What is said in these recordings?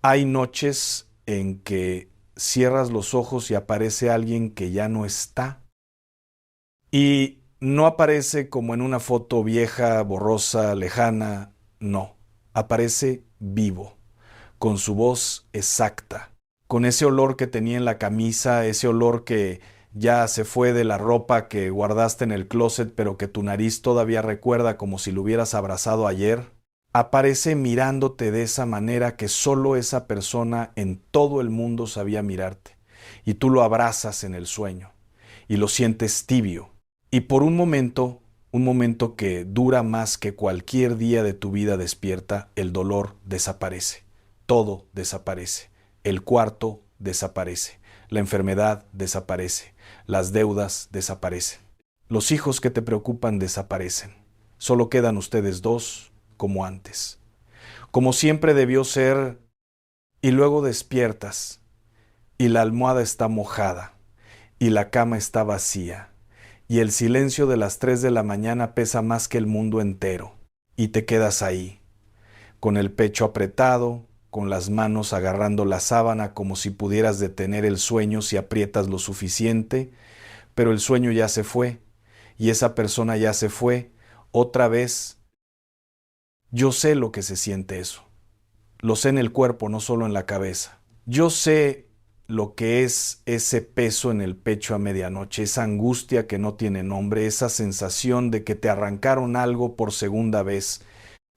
Hay noches en que cierras los ojos y aparece alguien que ya no está. Y no aparece como en una foto vieja, borrosa, lejana, no. Aparece vivo, con su voz exacta, con ese olor que tenía en la camisa, ese olor que ya se fue de la ropa que guardaste en el closet, pero que tu nariz todavía recuerda como si lo hubieras abrazado ayer. Aparece mirándote de esa manera que solo esa persona en todo el mundo sabía mirarte. Y tú lo abrazas en el sueño y lo sientes tibio. Y por un momento que dura más que cualquier día de tu vida despierta, el dolor desaparece. Todo desaparece. El cuarto desaparece. La enfermedad desaparece. Las deudas desaparecen. Los hijos que te preocupan desaparecen. Solo quedan ustedes dos como antes. Como siempre debió ser, y luego despiertas y la almohada está mojada y la cama está vacía y el silencio de las 3 de la mañana pesa más que el mundo entero y te quedas ahí, con el pecho apretado, con las manos agarrando la sábana como si pudieras detener el sueño si aprietas lo suficiente, pero el sueño ya se fue y esa persona ya se fue otra vez. Yo sé lo que se siente eso. Lo sé en el cuerpo, no solo en la cabeza. Yo sé lo que es ese peso en el pecho a medianoche, esa angustia que no tiene nombre, esa sensación de que te arrancaron algo por segunda vez.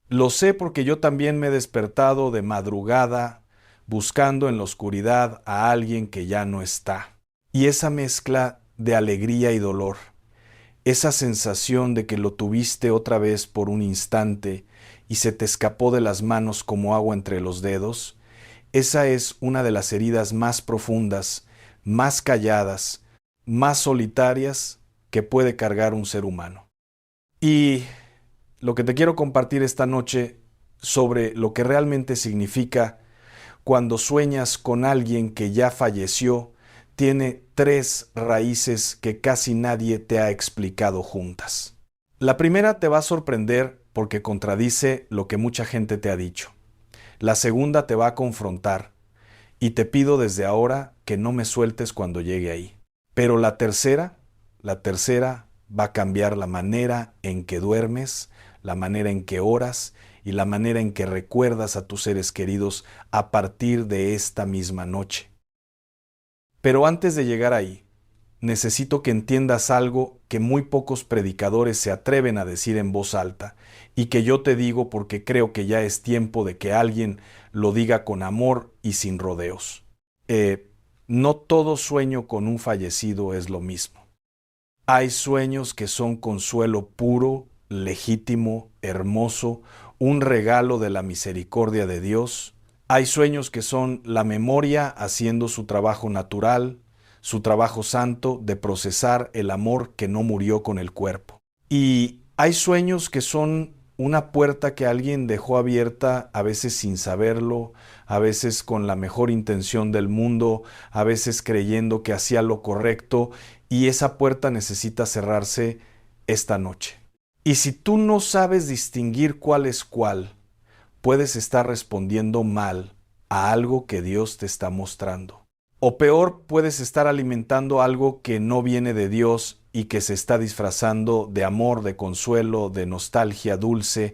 Lo sé porque yo también me he despertado de madrugada buscando en la oscuridad a alguien que ya no está. Y esa mezcla de alegría y dolor, esa sensación de que lo tuviste otra vez por un instante y se te escapó de las manos como agua entre los dedos, esa es una de las heridas más profundas, más calladas, más solitarias que puede cargar un ser humano. Y lo que te quiero compartir esta noche sobre lo que realmente significa cuando sueñas con alguien que ya falleció, tiene tres raíces que casi nadie te ha explicado juntas. La primera te va a sorprender porque contradice lo que mucha gente te ha dicho. La segunda te va a confrontar y te pido desde ahora que no me sueltes cuando llegue ahí. Pero la tercera va a cambiar la manera en que duermes, la manera en que oras y la manera en que recuerdas a tus seres queridos a partir de esta misma noche. Pero antes de llegar ahí, necesito que entiendas algo que muy pocos predicadores se atreven a decir en voz alta y que yo te digo porque creo que ya es tiempo de que alguien lo diga con amor y sin rodeos. No todo sueño con un fallecido es lo mismo. Hay sueños que son consuelo puro, legítimo, hermoso, un regalo de la misericordia de Dios. Hay sueños que son la memoria haciendo su trabajo natural, su trabajo santo de procesar el amor que no murió con el cuerpo. Y hay sueños que son una puerta que alguien dejó abierta, a veces sin saberlo, a veces con la mejor intención del mundo, a veces creyendo que hacía lo correcto, y esa puerta necesita cerrarse esta noche. Y si tú no sabes distinguir cuál es cuál, puedes estar respondiendo mal a algo que Dios te está mostrando. O peor, puedes estar alimentando algo que no viene de Dios y que se está disfrazando de amor, de consuelo, de nostalgia dulce,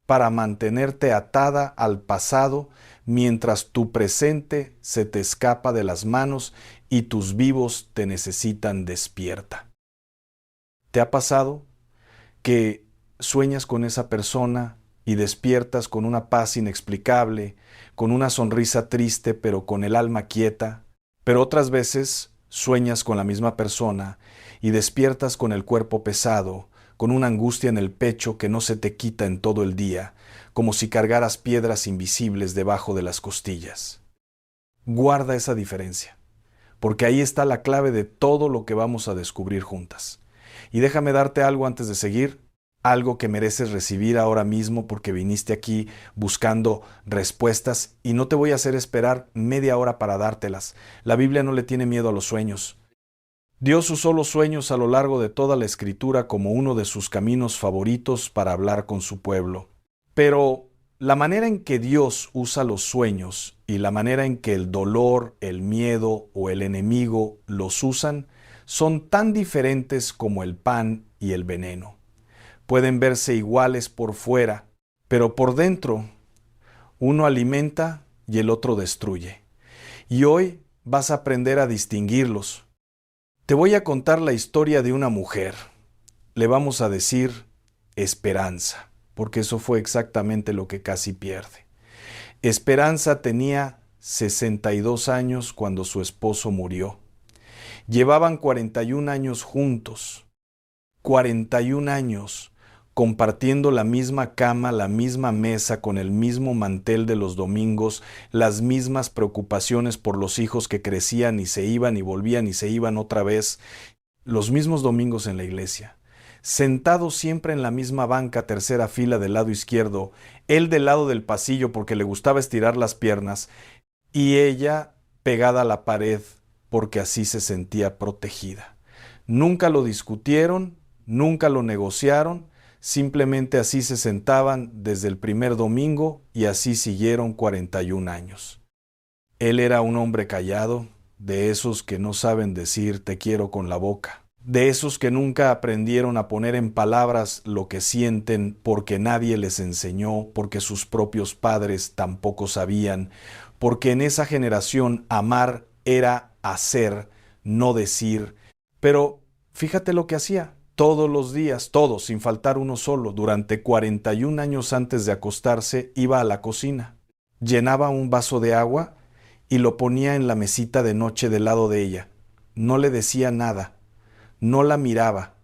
para mantenerte atada al pasado mientras tu presente se te escapa de las manos y tus vivos te necesitan despierta. ¿Te ha pasado que sueñas con esa persona y despiertas con una paz inexplicable, con una sonrisa triste pero con el alma quieta? Pero otras veces sueñas con la misma persona y despiertas con el cuerpo pesado, con una angustia en el pecho que no se te quita en todo el día, como si cargaras piedras invisibles debajo de las costillas. Guarda esa diferencia, porque ahí está la clave de todo lo que vamos a descubrir juntas. Y déjame darte algo antes de seguir, algo que mereces recibir ahora mismo porque viniste aquí buscando respuestas y no te voy a hacer esperar media hora para dártelas. La Biblia no le tiene miedo a los sueños. Dios usó los sueños a lo largo de toda la Escritura como uno de sus caminos favoritos para hablar con su pueblo. Pero la manera en que Dios usa los sueños y la manera en que el dolor, el miedo o el enemigo los usan son tan diferentes como el pan y el veneno. Pueden verse iguales por fuera, pero por dentro uno alimenta y el otro destruye. Y hoy vas a aprender a distinguirlos. Te voy a contar la historia de una mujer. Le vamos a decir Esperanza, porque eso fue exactamente lo que casi pierde. Esperanza tenía 62 años cuando su esposo murió. Llevaban 41 años juntos. 41 años compartiendo la misma cama, la misma mesa, con el mismo mantel de los domingos, las mismas preocupaciones por los hijos que crecían y se iban y volvían y se iban otra vez, los mismos domingos en la iglesia. Sentado siempre en la misma banca, tercera fila del lado izquierdo, él del lado del pasillo porque le gustaba estirar las piernas, y ella pegada a la pared porque así se sentía protegida. Nunca lo discutieron, nunca lo negociaron, simplemente así se sentaban desde el primer domingo y así siguieron 41 años. Él era un hombre callado, de esos que no saben decir te quiero con la boca, de esos que nunca aprendieron a poner en palabras lo que sienten porque nadie les enseñó, porque sus propios padres tampoco sabían, porque en esa generación amar era hacer, no decir. Pero fíjate lo que hacía. Todos los días, todos, sin faltar uno solo, durante 41 años antes de acostarse, iba a la cocina, llenaba un vaso de agua y lo ponía en la mesita de noche del lado de ella. No le decía nada, no la miraba,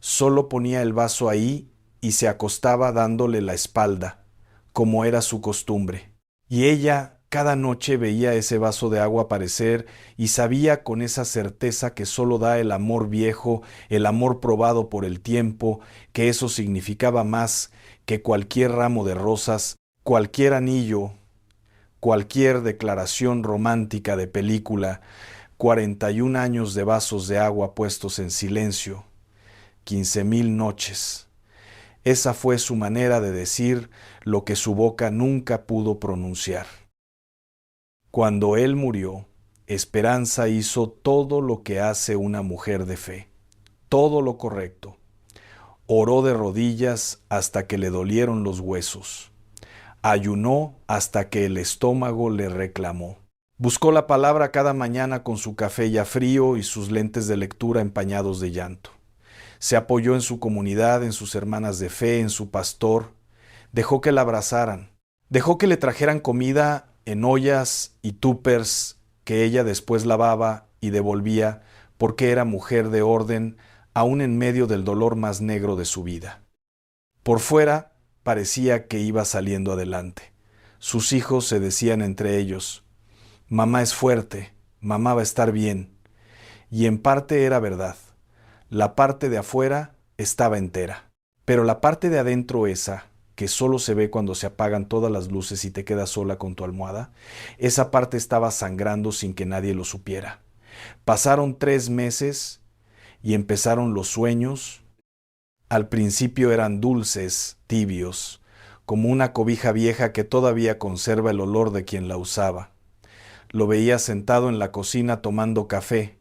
solo ponía el vaso ahí y se acostaba dándole la espalda, como era su costumbre. Y ella cada noche veía ese vaso de agua aparecer y sabía con esa certeza que solo da el amor viejo, el amor probado por el tiempo, que eso significaba más que cualquier ramo de rosas, cualquier anillo, cualquier declaración romántica de película, 41 años de vasos de agua puestos en silencio, 15,000 noches. Esa fue su manera de decir lo que su boca nunca pudo pronunciar. Cuando él murió, Esperanza hizo todo lo que hace una mujer de fe, todo lo correcto. Oró de rodillas hasta que le dolieron los huesos. Ayunó hasta que el estómago le reclamó. Buscó la palabra cada mañana con su café ya frío y sus lentes de lectura empañados de llanto. Se apoyó en su comunidad, en sus hermanas de fe, en su pastor. Dejó que la abrazaran. Dejó que le trajeran comida en ollas y tupers que ella después lavaba y devolvía porque era mujer de orden aún en medio del dolor más negro de su vida. Por fuera parecía que iba saliendo adelante. Sus hijos se decían entre ellos, mamá es fuerte, mamá va a estar bien. Y en parte era verdad. La parte de afuera estaba entera, pero la parte de adentro esa, que solo se ve cuando se apagan todas las luces y te quedas sola con tu almohada, esa parte estaba sangrando sin que nadie lo supiera. Pasaron 3 meses y empezaron los sueños. Al principio eran dulces, tibios, como una cobija vieja que todavía conserva el olor de quien la usaba. Lo veía sentado en la cocina tomando café,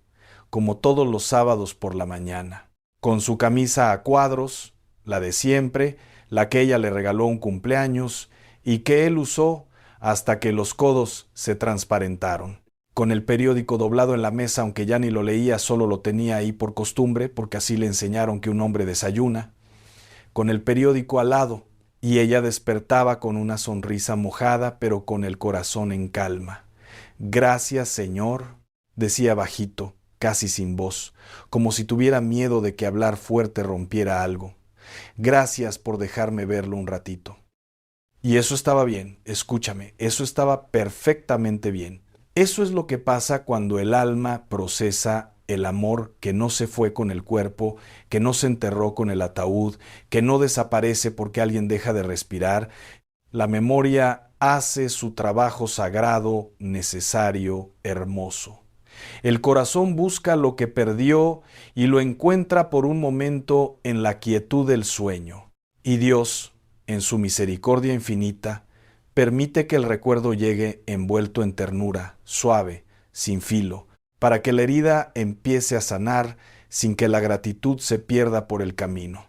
como todos los sábados por la mañana, con su camisa a cuadros, la de siempre, la que ella le regaló un cumpleaños y que él usó hasta que los codos se transparentaron. Con el periódico doblado en la mesa, aunque ya ni lo leía, solo lo tenía ahí por costumbre, porque así le enseñaron que un hombre desayuna. Con el periódico al lado, y ella despertaba con una sonrisa mojada, pero con el corazón en calma. Gracias, Señor, decía bajito, casi sin voz, como si tuviera miedo de que hablar fuerte rompiera algo. Gracias por dejarme verlo un ratito. Y eso estaba bien, escúchame, eso estaba perfectamente bien. Eso es lo que pasa cuando el alma procesa el amor que no se fue con el cuerpo, que no se enterró con el ataúd, que no desaparece porque alguien deja de respirar. La memoria hace su trabajo sagrado, necesario, hermoso. El corazón busca lo que perdió y lo encuentra por un momento en la quietud del sueño. Y Dios, en su misericordia infinita, Permite que el recuerdo llegue envuelto en ternura, suave, sin filo, para que la herida empiece a sanar sin que la gratitud se pierda por el camino.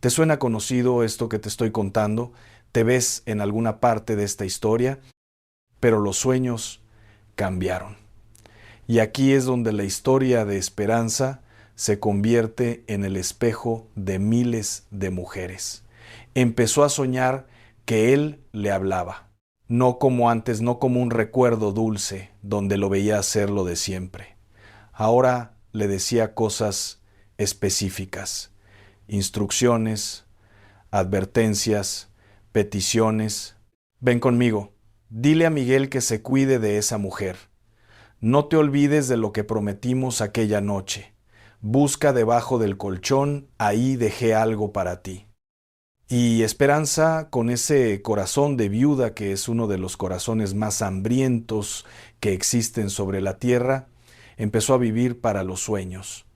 ¿Te suena conocido esto que te estoy contando? ¿Te ves en alguna parte de esta historia? Pero los sueños cambiaron. Y aquí es donde la historia de Esperanza se convierte en el espejo de miles de mujeres. Empezó a soñar que él le hablaba, no como antes, no como un recuerdo dulce donde lo veía hacer lo de siempre. Ahora le decía cosas específicas, instrucciones, advertencias, peticiones. Ven conmigo, dile a Miguel que se cuide de esa mujer. No te olvides de lo que prometimos aquella noche. Busca debajo del colchón, ahí dejé algo para ti. Y Esperanza, con ese corazón de viuda, que es uno de los corazones más hambrientos que existen sobre la tierra, empezó a vivir para los sueños.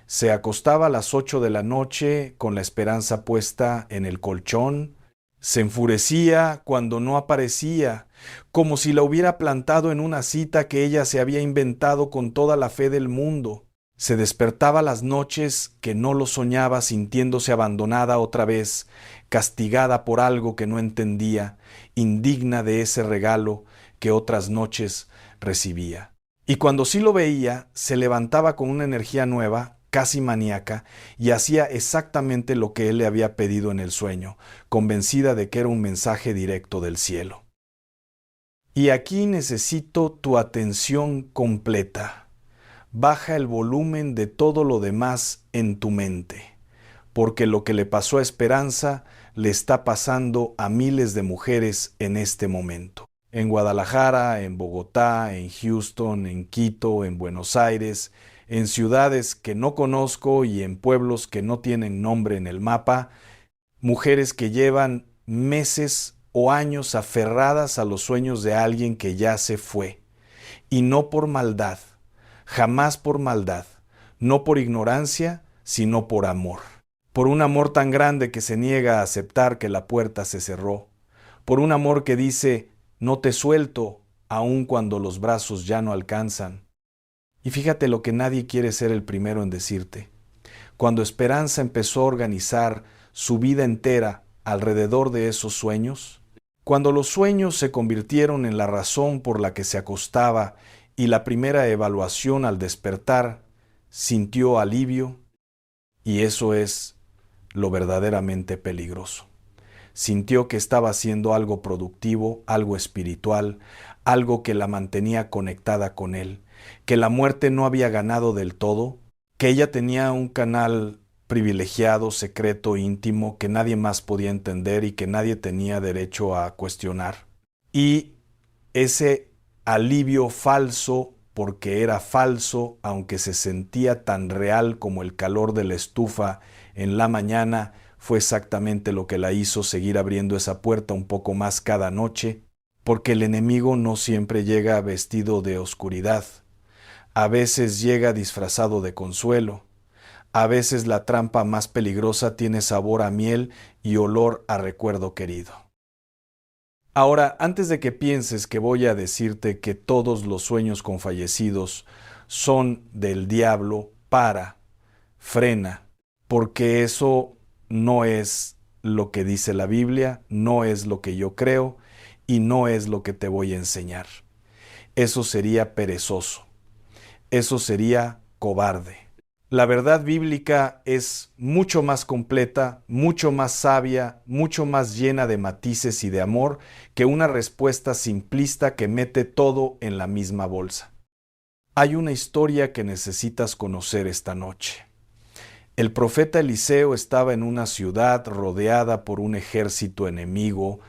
Se acostaba a las 8 de la noche con la esperanza puesta en el colchón. Se enfurecía cuando no aparecía, como si la hubiera plantado en una cita que ella se había inventado con toda la fe del mundo. Se despertaba las noches que no lo soñaba, sintiéndose abandonada otra vez, castigada por algo que no entendía, indigna de ese regalo que otras noches recibía. Y cuando sí lo veía, se levantaba con una energía nueva, casi maníaca, y hacía exactamente lo que él le había pedido en el sueño, convencida de que era un mensaje directo del cielo. Y aquí necesito tu atención completa. Baja el volumen de todo lo demás en tu mente, porque lo que le pasó a Esperanza le está pasando a miles de mujeres en este momento. En Guadalajara, en Bogotá, en Houston, en Quito, en Buenos Aires, en ciudades que no conozco y en pueblos que no tienen nombre en el mapa, mujeres que llevan meses o años aferradas a los sueños de alguien que ya se fue, y no por maldad, jamás por maldad, no por ignorancia, sino por amor. Por un amor tan grande que se niega a aceptar que la puerta se cerró. Por un amor que dice, no te suelto, aun cuando los brazos ya no alcanzan. Y fíjate lo que nadie quiere ser el primero en decirte. Cuando Esperanza empezó a organizar su vida entera alrededor de esos sueños, cuando los sueños se convirtieron en la razón por la que se acostaba y la primera evaluación al despertar, sintió alivio, y eso es lo verdaderamente peligroso. Sintió que estaba haciendo algo productivo, algo espiritual, algo que la mantenía conectada con él, que la muerte no había ganado del todo, que ella tenía un canal privilegiado, secreto, íntimo, que nadie más podía entender y que nadie tenía derecho a cuestionar. Y ese alivio falso, porque era falso, aunque se sentía tan real como el calor de la estufa en la mañana, fue exactamente lo que la hizo seguir abriendo esa puerta un poco más cada noche, porque el enemigo no siempre llega vestido de oscuridad. A veces llega disfrazado de consuelo. A veces la trampa más peligrosa tiene sabor a miel y olor a recuerdo querido. Ahora, antes de que pienses que voy a decirte que todos los sueños con fallecidos son del diablo, frena, porque eso no es lo que dice la Biblia, no es lo que yo creo y no es lo que te voy a enseñar. Eso sería perezoso, eso sería cobarde. La verdad bíblica es mucho más completa, mucho más sabia, mucho más llena de matices y de amor que una respuesta simplista que mete todo en la misma bolsa. Hay una historia que necesitas conocer esta noche. El profeta Eliseo estaba en una ciudad rodeada por un ejército enemigo.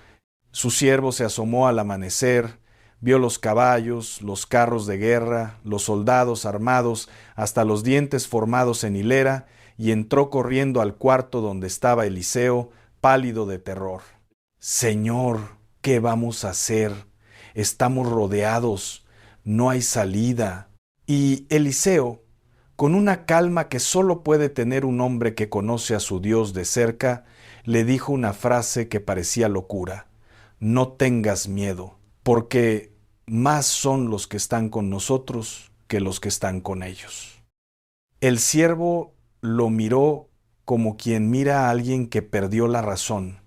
Su siervo se asomó al amanecer, vio los caballos, los carros de guerra, los soldados armados hasta los dientes formados en hilera, y entró corriendo al cuarto donde estaba Eliseo, pálido de terror. Señor, ¿qué vamos a hacer? Estamos rodeados, no hay salida. Y Eliseo, con una calma que solo puede tener un hombre que conoce a su Dios de cerca, le dijo una frase que parecía locura. no tengas miedo, porque más son los que están con nosotros que los que están con ellos. El siervo lo miró como quien mira a alguien que perdió la razón.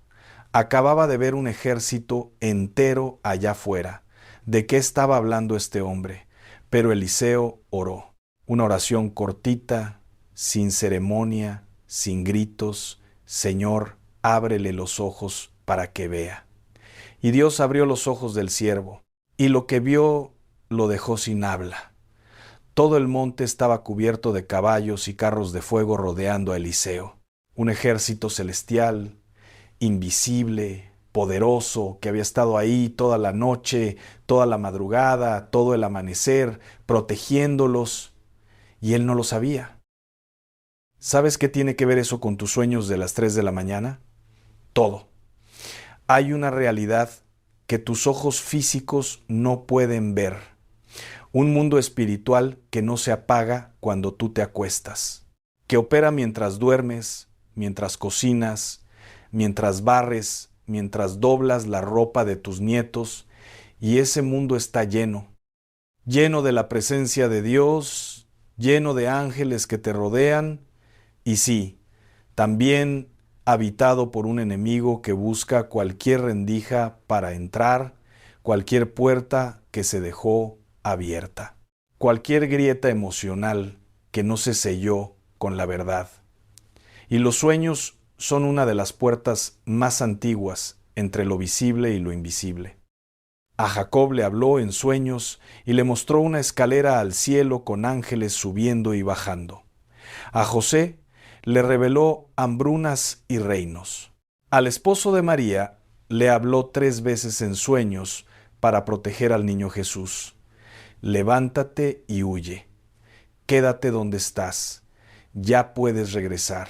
Acababa de ver un ejército entero allá afuera. ¿De qué estaba hablando este hombre? Pero Eliseo oró. Una oración cortita, sin ceremonia, sin gritos. Señor, ábrele los ojos para que vea. Y Dios abrió los ojos del siervo, y lo que vio lo dejó sin habla. Todo el monte estaba cubierto de caballos y carros de fuego rodeando a Eliseo. Un ejército celestial, invisible, poderoso, que había estado ahí toda la noche, toda la madrugada, todo el amanecer, protegiéndolos, y él no lo sabía. ¿Sabes qué tiene que ver eso con tus sueños de las 3 de la mañana? Todo. Hay una realidad que tus ojos físicos no pueden ver. Un mundo espiritual que no se apaga cuando tú te acuestas, que opera mientras duermes, mientras cocinas, mientras barres, mientras doblas la ropa de tus nietos, y ese mundo está lleno de la presencia de Dios, lleno de ángeles que te rodean, y sí, también habitado por un enemigo que busca cualquier rendija para entrar, cualquier puerta que se dejó abierta, cualquier grieta emocional que no se selló con la verdad. Y los sueños son una de las puertas más antiguas entre lo visible y lo invisible. A Jacob le habló en sueños y le mostró una escalera al cielo con ángeles subiendo y bajando. A José le reveló hambrunas y reinos. Al esposo de María le habló 3 veces en sueños para proteger al niño Jesús. Levántate y huye. Quédate donde estás. Ya puedes regresar.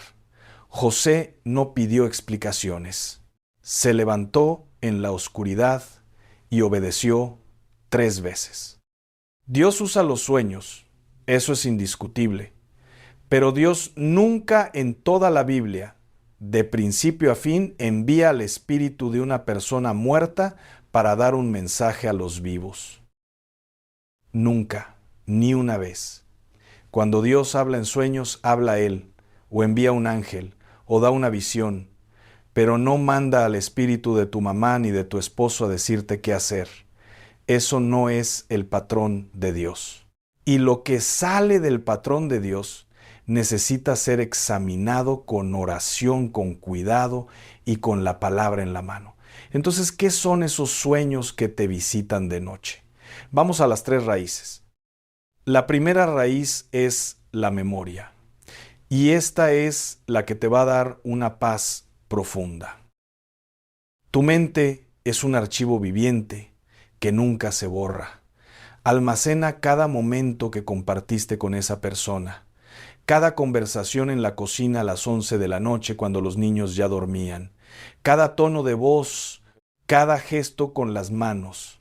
José no pidió explicaciones. Se levantó en la oscuridad y obedeció 3 veces. Dios usa los sueños, eso es indiscutible. Pero Dios nunca en toda la Biblia, de principio a fin, envía al espíritu de una persona muerta para dar un mensaje a los vivos. Nunca, ni una vez. Cuando Dios habla en sueños, habla Él, o envía un ángel, o da una visión, pero no manda al espíritu de tu mamá ni de tu esposo a decirte qué hacer. Eso no es el patrón de Dios. Y lo que sale del patrón de Dios necesita ser examinado con oración, con cuidado y con la palabra en la mano. Entonces, ¿qué son esos sueños que te visitan de noche? Vamos a las 3 raíces. La primera raíz es la memoria, y esta es la que te va a dar una paz profunda. Tu mente es un archivo viviente que nunca se borra. Almacena cada momento que compartiste con esa persona, cada conversación en la cocina a las 11 de la noche cuando los niños ya dormían, cada tono de voz, cada gesto con las manos,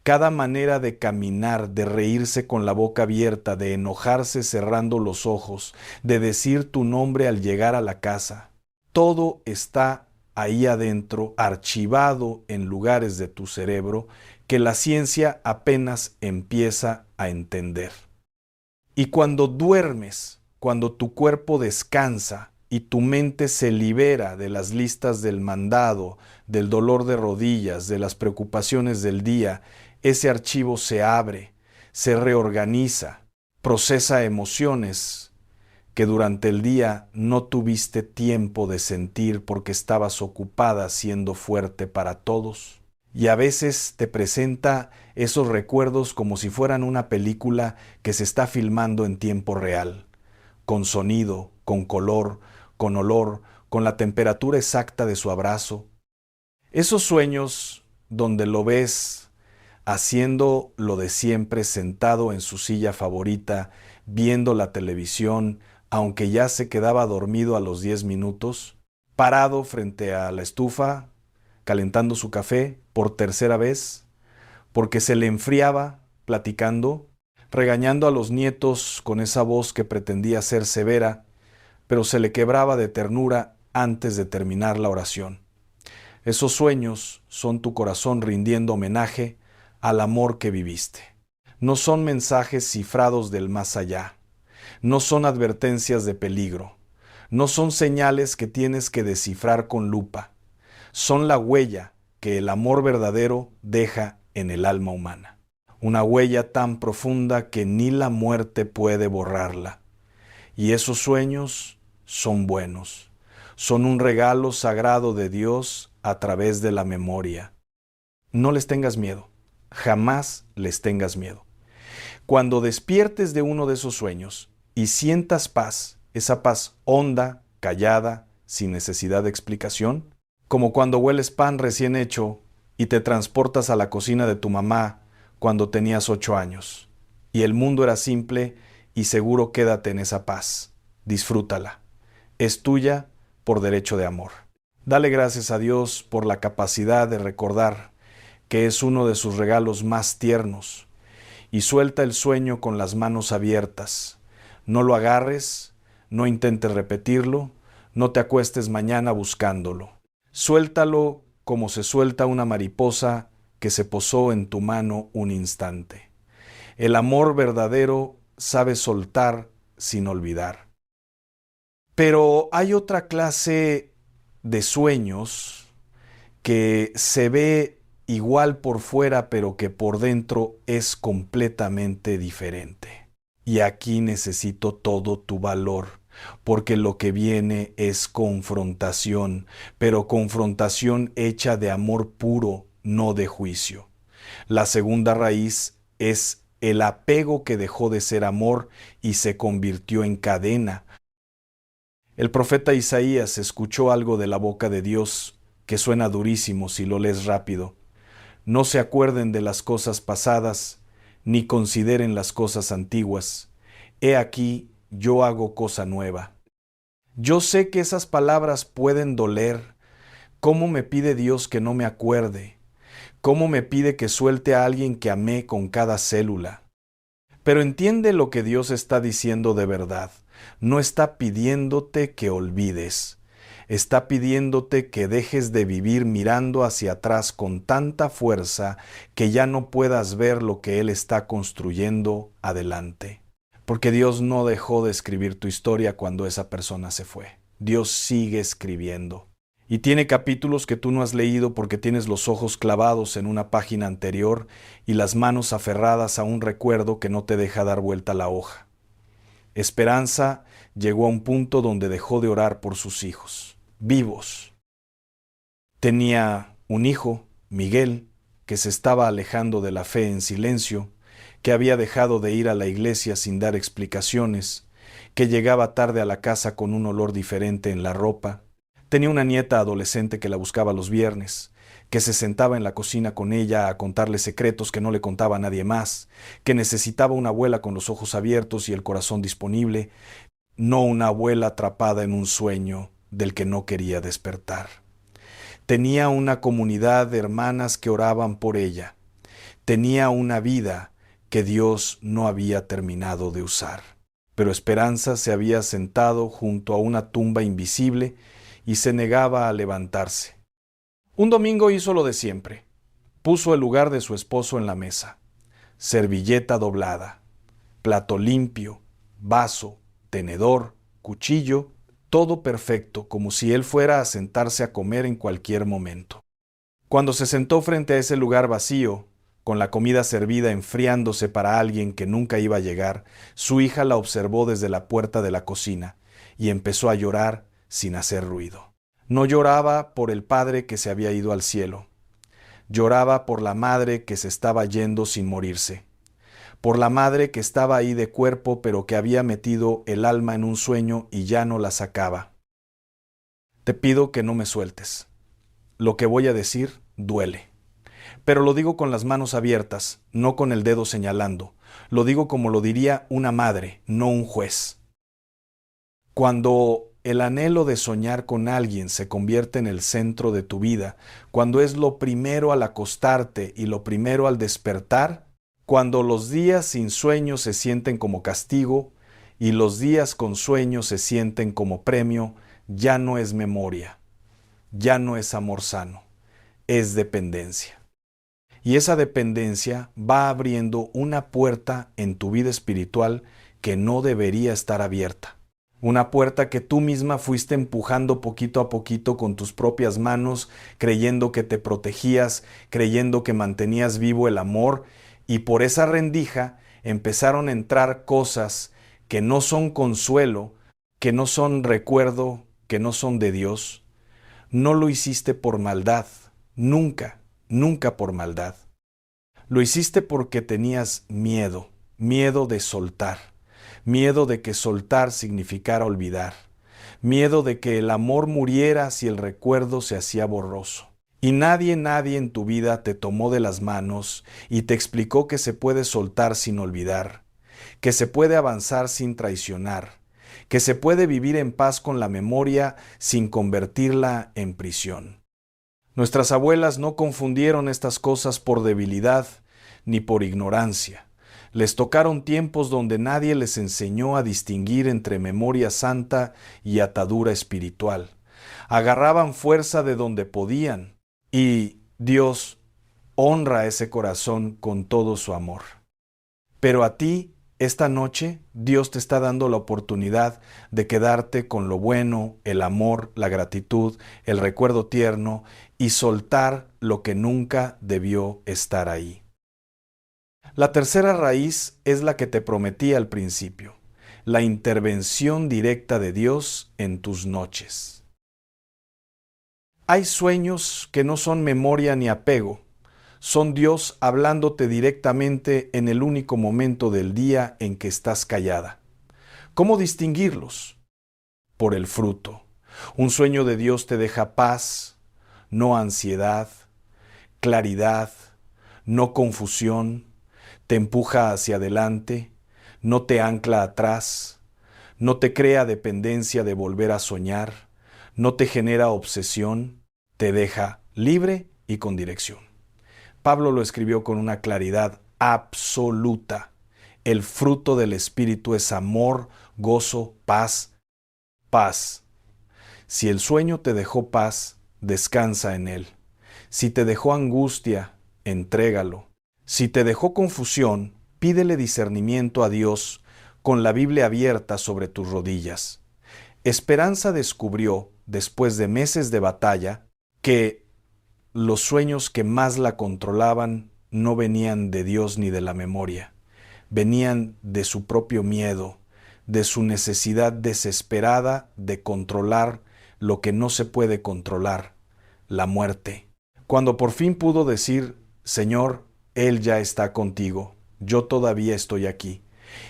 cada manera de caminar, de reírse con la boca abierta, de enojarse cerrando los ojos, de decir tu nombre al llegar a la casa. Todo está ahí adentro, archivado en lugares de tu cerebro que la ciencia apenas empieza a entender. Y cuando duermes, cuando tu cuerpo descansa y tu mente se libera de las listas del mandado, del dolor de rodillas, de las preocupaciones del día, ese archivo se abre, se reorganiza, procesa emociones que durante el día no tuviste tiempo de sentir porque estabas ocupada siendo fuerte para todos. Y a veces te presenta esos recuerdos como si fueran una película que se está filmando en tiempo real, con sonido, con color, con olor, con la temperatura exacta de su abrazo. Esos sueños donde lo ves haciendo lo de siempre, sentado en su silla favorita, viendo la televisión, aunque ya se quedaba dormido a los 10 minutos, parado frente a la estufa, calentando su café por 3ª vez, porque se le enfriaba platicando, regañando a los nietos con esa voz que pretendía ser severa, pero se le quebraba de ternura antes de terminar la oración. Esos sueños son tu corazón rindiendo homenaje al amor que viviste. No son mensajes cifrados del más allá. No son advertencias de peligro. No son señales que tienes que descifrar con lupa. Son la huella que el amor verdadero deja en el alma humana. Una huella tan profunda que ni la muerte puede borrarla. Y esos sueños son buenos. Son un regalo sagrado de Dios a través de la memoria. No les tengas miedo. Jamás les tengas miedo. Cuando despiertes de uno de esos sueños y sientas paz, esa paz honda, callada, sin necesidad de explicación, como cuando hueles pan recién hecho y te transportas a la cocina de tu mamá cuando tenías 8 años, y el mundo era simple y seguro, quédate en esa paz. Disfrútala. Es tuya por derecho de amor. Dale gracias a Dios por la capacidad de recordar que es uno de sus regalos más tiernos, y suelta el sueño con las manos abiertas. No lo agarres, no intentes repetirlo, no te acuestes mañana buscándolo. Suéltalo como se suelta una mariposa que se posó en tu mano un instante. El amor verdadero sabe soltar sin olvidar. Pero hay otra clase de sueños que se ve igual por fuera, pero que por dentro es completamente diferente. Y aquí necesito todo tu valor, porque lo que viene es confrontación, pero confrontación hecha de amor puro, no de juicio. La segunda raíz es el apego que dejó de ser amor y se convirtió en cadena. El profeta Isaías escuchó algo de la boca de Dios que suena durísimo si lo lees rápido. No se acuerden de las cosas pasadas, ni consideren las cosas antiguas. He aquí, yo hago cosa nueva. Yo sé que esas palabras pueden doler. ¿Cómo me pide Dios que no me acuerde? ¿Cómo me pide que suelte a alguien que amé con cada célula? Pero entiende lo que Dios está diciendo de verdad. No está pidiéndote que olvides. Está pidiéndote que dejes de vivir mirando hacia atrás con tanta fuerza que ya no puedas ver lo que Él está construyendo adelante. Porque Dios no dejó de escribir tu historia cuando esa persona se fue. Dios sigue escribiendo. Y tiene capítulos que tú no has leído porque tienes los ojos clavados en una página anterior y las manos aferradas a un recuerdo que no te deja dar vuelta la hoja. Esperanza llegó a un punto donde dejó de orar por sus hijos, vivos. Tenía un hijo, Miguel, que se estaba alejando de la fe en silencio, que había dejado de ir a la iglesia sin dar explicaciones, que llegaba tarde a la casa con un olor diferente en la ropa. Tenía una nieta adolescente que la buscaba los viernes, que se sentaba en la cocina con ella a contarle secretos que no le contaba a nadie más, que necesitaba una abuela con los ojos abiertos y el corazón disponible, no una abuela atrapada en un sueño del que no quería despertar. Tenía una comunidad de hermanas que oraban por ella. Tenía una vida que Dios no había terminado de usar. Pero Esperanza se había sentado junto a una tumba invisible y se negaba a levantarse. Un domingo hizo lo de siempre. Puso el lugar de su esposo en la mesa. Servilleta doblada, plato limpio, vaso, tenedor, cuchillo, todo perfecto, como si él fuera a sentarse a comer en cualquier momento. Cuando se sentó frente a ese lugar vacío, con la comida servida enfriándose para alguien que nunca iba a llegar, su hija la observó desde la puerta de la cocina y empezó a llorar sin hacer ruido. No lloraba por el padre que se había ido al cielo. Lloraba por la madre que se estaba yendo sin morirse. Por la madre que estaba ahí de cuerpo pero que había metido el alma en un sueño y ya no la sacaba. Te pido que no me sueltes. Lo que voy a decir duele. Pero lo digo con las manos abiertas, no con el dedo señalando. Lo digo como lo diría una madre, no un juez. Cuando el anhelo de soñar con alguien se convierte en el centro de tu vida, cuando es lo primero al acostarte y lo primero al despertar, cuando los días sin sueño se sienten como castigo y los días con sueño se sienten como premio, ya no es memoria, ya no es amor sano. es dependencia. Y esa dependencia va abriendo una puerta en tu vida espiritual que no debería estar abierta. Una puerta que tú misma fuiste empujando poquito a poquito con tus propias manos, creyendo que te protegías, creyendo que mantenías vivo el amor, y por esa rendija empezaron a entrar cosas que no son consuelo, que no son recuerdo, que no son de Dios. No lo hiciste por maldad, nunca, nunca por maldad. Lo hiciste porque tenías miedo, miedo de soltar, miedo de que soltar significara olvidar, miedo de que el amor muriera si el recuerdo se hacía borroso. Y nadie en tu vida te tomó de las manos y te explicó que se puede soltar sin olvidar, que se puede avanzar sin traicionar, que se puede vivir en paz con la memoria sin convertirla en prisión. Nuestras abuelas no confundieron estas cosas por debilidad ni por ignorancia. Les tocaron tiempos donde nadie les enseñó a distinguir entre memoria santa y atadura espiritual. Agarraban fuerza de donde podían, y Dios honra ese corazón con todo su amor. Pero a ti, esta noche, Dios te está dando la oportunidad de quedarte con lo bueno, el amor, la gratitud, el recuerdo tierno y soltar lo que nunca debió estar ahí. La tercera raíz es la que te prometí al principio, la intervención directa de Dios en tus noches. Hay sueños que no son memoria ni apego, son Dios hablándote directamente en el único momento del día en que estás callada. ¿Cómo distinguirlos? Por el fruto. Un sueño de Dios te deja paz, no ansiedad, claridad, no confusión, te empuja hacia adelante, no te ancla atrás, no te crea dependencia de volver a soñar, no te genera obsesión, te deja libre y con dirección. Pablo lo escribió con una claridad absoluta. El fruto del Espíritu es amor, gozo, paz, paz. Si el sueño te dejó paz, descansa en él. Si te dejó angustia, entrégalo. Si te dejó confusión, pídele discernimiento a Dios con la Biblia abierta sobre tus rodillas. Esperanza descubrió, después de meses de batalla, que los sueños que más la controlaban no venían de Dios ni de la memoria, venían de su propio miedo, de su necesidad desesperada de controlar lo que no se puede controlar, la muerte. Cuando por fin pudo decir, Señor, Él ya está contigo, yo todavía estoy aquí,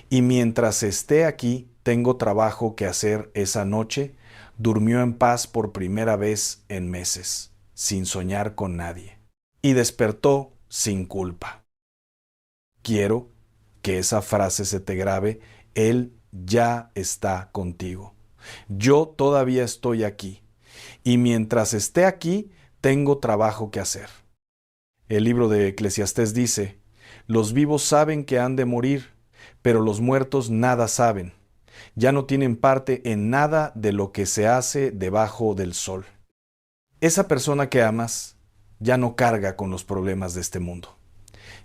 y mientras esté aquí tengo trabajo que hacer esa noche, durmió en paz por primera vez en meses, sin soñar con nadie, y despertó sin culpa. Quiero que esa frase se te grabe, Él ya está contigo. Yo todavía estoy aquí, y mientras esté aquí, tengo trabajo que hacer. El libro de Eclesiastés dice, los vivos saben que han de morir, pero los muertos nada saben. Ya no tienen parte en nada de lo que se hace debajo del sol. Esa persona que amas ya no carga con los problemas de este mundo.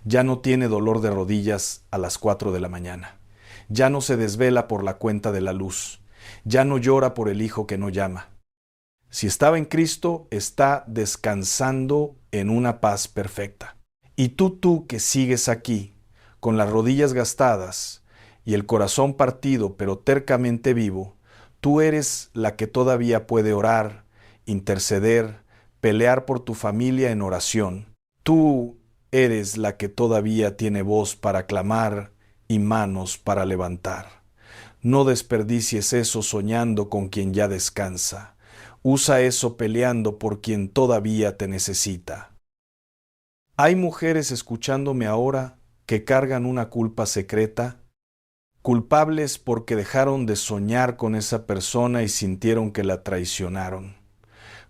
Ya no tiene dolor de rodillas a las 4 de la mañana. Ya no se desvela por la cuenta de la luz. Ya no llora por el hijo que no llama. Si estaba en Cristo, está descansando en una paz perfecta. Y tú que sigues aquí, con las rodillas gastadas y el corazón partido pero tercamente vivo, tú eres la que todavía puede orar, interceder, pelear por tu familia en oración. Tú eres la que todavía tiene voz para clamar y manos para levantar. No desperdicies eso soñando con quien ya descansa. Usa eso peleando por quien todavía te necesita. Hay mujeres escuchándome ahora que cargan una culpa secreta, culpables porque dejaron de soñar con esa persona y sintieron que la traicionaron.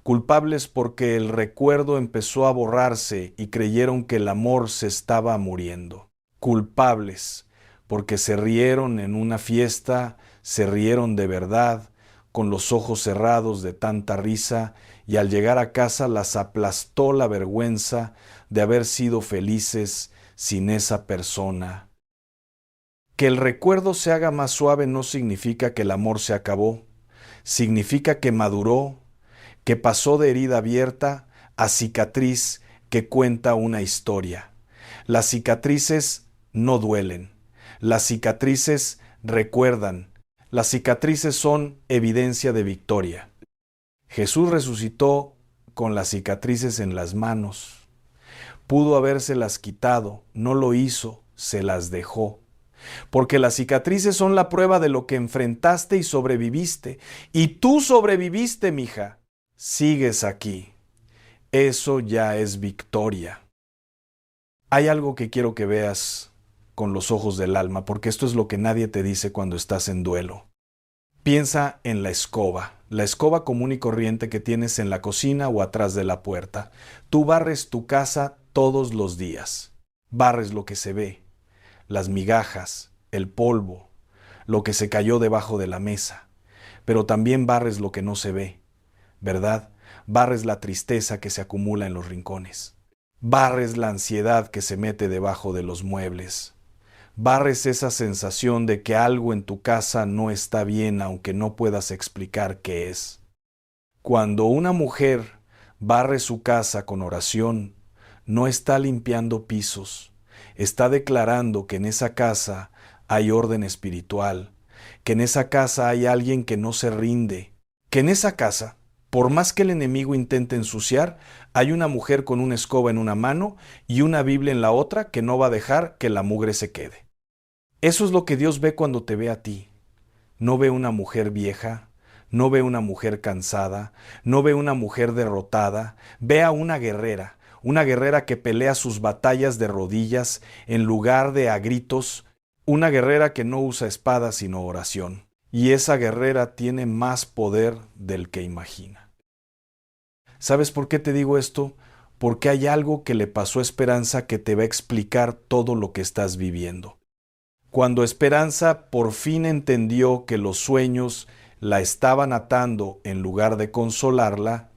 Culpables porque el recuerdo empezó a borrarse y creyeron que el amor se estaba muriendo. Culpables porque se rieron en una fiesta, se rieron de verdad, con los ojos cerrados de tanta risa y al llegar a casa las aplastó la vergüenza de haber sido felices sin esa persona. Que el recuerdo se haga más suave no significa que el amor se acabó, significa que maduró, que pasó de herida abierta a cicatriz que cuenta una historia. Las cicatrices no duelen, las cicatrices recuerdan, las cicatrices son evidencia de victoria. Jesús resucitó con las cicatrices en las manos. Pudo habérselas quitado, no lo hizo, se las dejó. Porque las cicatrices son la prueba de lo que enfrentaste y sobreviviste. Y tú sobreviviste, mija. Sigues aquí. Eso ya es victoria. Hay algo que quiero que veas con los ojos del alma, porque esto es lo que nadie te dice cuando estás en duelo. Piensa en la escoba común y corriente que tienes en la cocina o atrás de la puerta. Tú barres tu casa todos los días. Barres lo que se ve, las migajas, el polvo, lo que se cayó debajo de la mesa. Pero también barres lo que no se ve, ¿verdad? Barres la tristeza que se acumula en los rincones. Barres la ansiedad que se mete debajo de los muebles. Barres esa sensación de que algo en tu casa no está bien aunque no puedas explicar qué es. Cuando una mujer barre su casa con oración, no está limpiando pisos, está declarando que en esa casa hay orden espiritual, que en esa casa hay alguien que no se rinde, que en esa casa, por más que el enemigo intente ensuciar, hay una mujer con una escoba en una mano y una Biblia en la otra que no va a dejar que la mugre se quede. Eso es lo que Dios ve cuando te ve a ti. No ve una mujer vieja, no ve una mujer cansada, no ve una mujer derrotada, ve a una guerrera que pelea sus batallas de rodillas en lugar de a gritos, una guerrera que no usa espada sino oración. Y esa guerrera tiene más poder del que imagina. ¿Sabes por qué te digo esto? Porque hay algo que le pasó a Esperanza que te va a explicar todo lo que estás viviendo. Cuando Esperanza por fin entendió que los sueños la estaban atando en lugar de consolarla,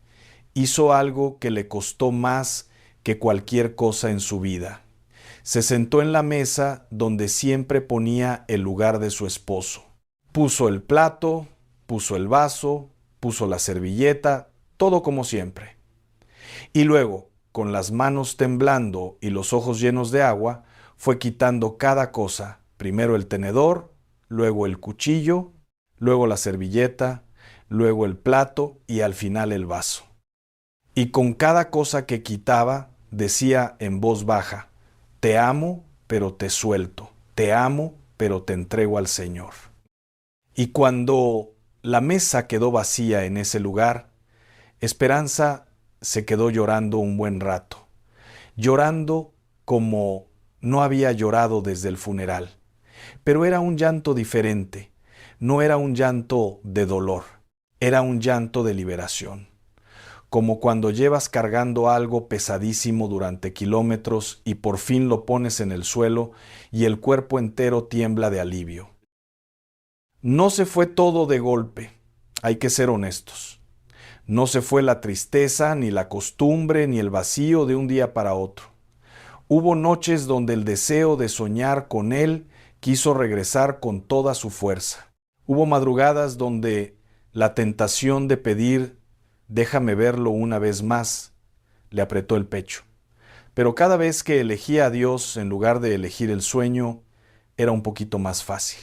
hizo algo que le costó más que cualquier cosa en su vida. Se sentó en la mesa donde siempre ponía el lugar de su esposo. Puso el plato, puso el vaso, puso la servilleta, todo como siempre. Y luego, con las manos temblando y los ojos llenos de agua, fue quitando cada cosa. Primero el tenedor, luego el cuchillo, luego la servilleta, luego el plato y al final el vaso. Y con cada cosa que quitaba, decía en voz baja, te amo, pero te suelto, te amo, pero te entrego al Señor. Y cuando la mesa quedó vacía en ese lugar, Esperanza se quedó llorando un buen rato, llorando como no había llorado desde el funeral. Pero era un llanto diferente, no era un llanto de dolor, era un llanto de liberación. Como cuando llevas cargando algo pesadísimo durante kilómetros y por fin lo pones en el suelo y el cuerpo entero tiembla de alivio. No se fue todo de golpe, hay que ser honestos. No se fue la tristeza, ni la costumbre, ni el vacío de un día para otro. Hubo noches donde el deseo de soñar con él quiso regresar con toda su fuerza. Hubo madrugadas donde la tentación de pedir déjame verlo una vez más le apretó el pecho. Pero cada vez que elegía a Dios en lugar de elegir el sueño, era un poquito más fácil.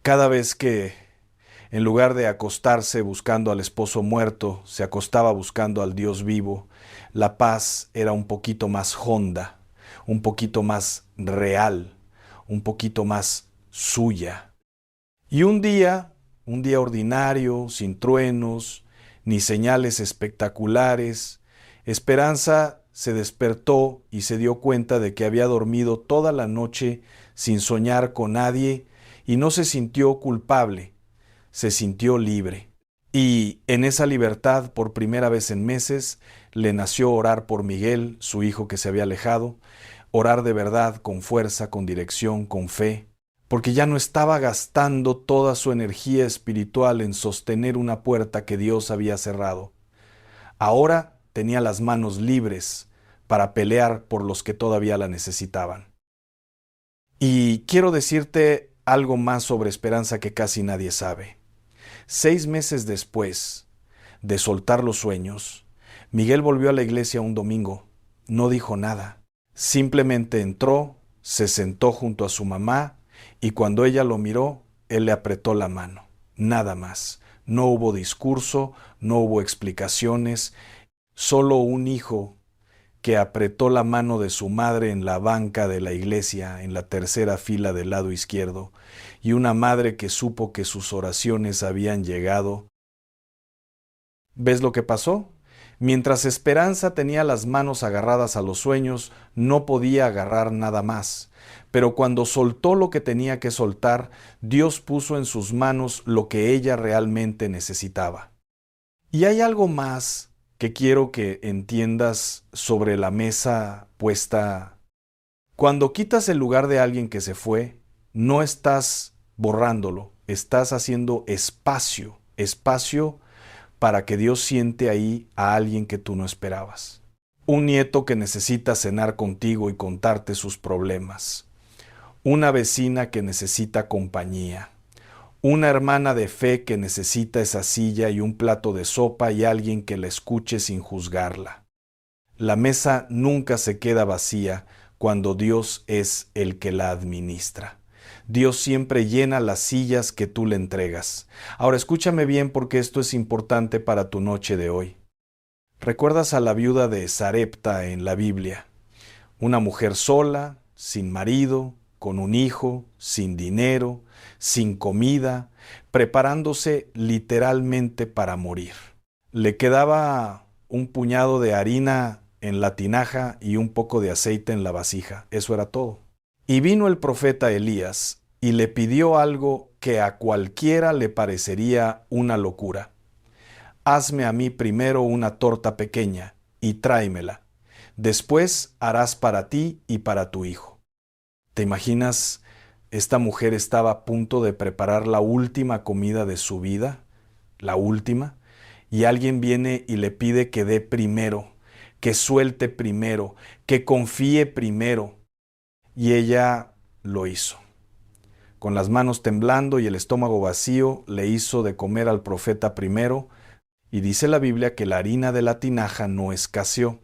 Cada vez que en lugar de acostarse buscando al esposo muerto, se acostaba buscando al Dios vivo, la paz era un poquito más honda, un poquito más real, un poquito más suya. Y un día ordinario, sin truenos, ni señales espectaculares, Esperanza se despertó y se dio cuenta de que había dormido toda la noche sin soñar con nadie y no se sintió culpable, se sintió libre. Y en esa libertad, por primera vez en meses, le nació orar por Miguel, su hijo que se había alejado, orar de verdad, con fuerza, con dirección, con fe, porque ya no estaba gastando toda su energía espiritual en sostener una puerta que Dios había cerrado. Ahora tenía las manos libres para pelear por los que todavía la necesitaban. Y quiero decirte algo más sobre esperanza que casi nadie sabe. 6 meses después de soltar los sueños, Miguel volvió a la iglesia un domingo. No dijo nada. Simplemente entró, se sentó junto a su mamá y cuando ella lo miró, él le apretó la mano. Nada más. No hubo discurso, no hubo explicaciones, solo un hijo que apretó la mano de su madre en la banca de la iglesia, en la tercera fila del lado izquierdo, y una madre que supo que sus oraciones habían llegado. ¿Ves lo que pasó? Mientras Esperanza tenía las manos agarradas a los sueños, no podía agarrar nada más. Pero cuando soltó lo que tenía que soltar, Dios puso en sus manos lo que ella realmente necesitaba. Y hay algo más que quiero que entiendas sobre la mesa puesta. Cuando quitas el lugar de alguien que se fue, no estás borrándolo, estás haciendo espacio para que Dios siente ahí a alguien que tú no esperabas. Un nieto que necesita cenar contigo y contarte sus problemas. Una vecina que necesita compañía. Una hermana de fe que necesita esa silla y un plato de sopa y alguien que la escuche sin juzgarla. La mesa nunca se queda vacía cuando Dios es el que la administra. Dios siempre llena las sillas que tú le entregas. Ahora escúchame bien porque esto es importante para tu noche de hoy. ¿Recuerdas a la viuda de Sarepta en la Biblia? Una mujer sola, sin marido, con un hijo, sin dinero, sin comida, preparándose literalmente para morir. Le quedaba un puñado de harina en la tinaja y un poco de aceite en la vasija. Eso era todo. Y vino el profeta Elías y le pidió algo que a cualquiera le parecería una locura. Hazme a mí primero una torta pequeña y tráemela. Después harás para ti y para tu hijo. ¿Te imaginas? Esta mujer estaba a punto de preparar la última comida de su vida, la última, y alguien viene y le pide que dé primero, que suelte primero, que confíe primero. Y ella lo hizo. Con las manos temblando y el estómago vacío, le hizo de comer al profeta primero, y dice la Biblia que la harina de la tinaja no escaseó,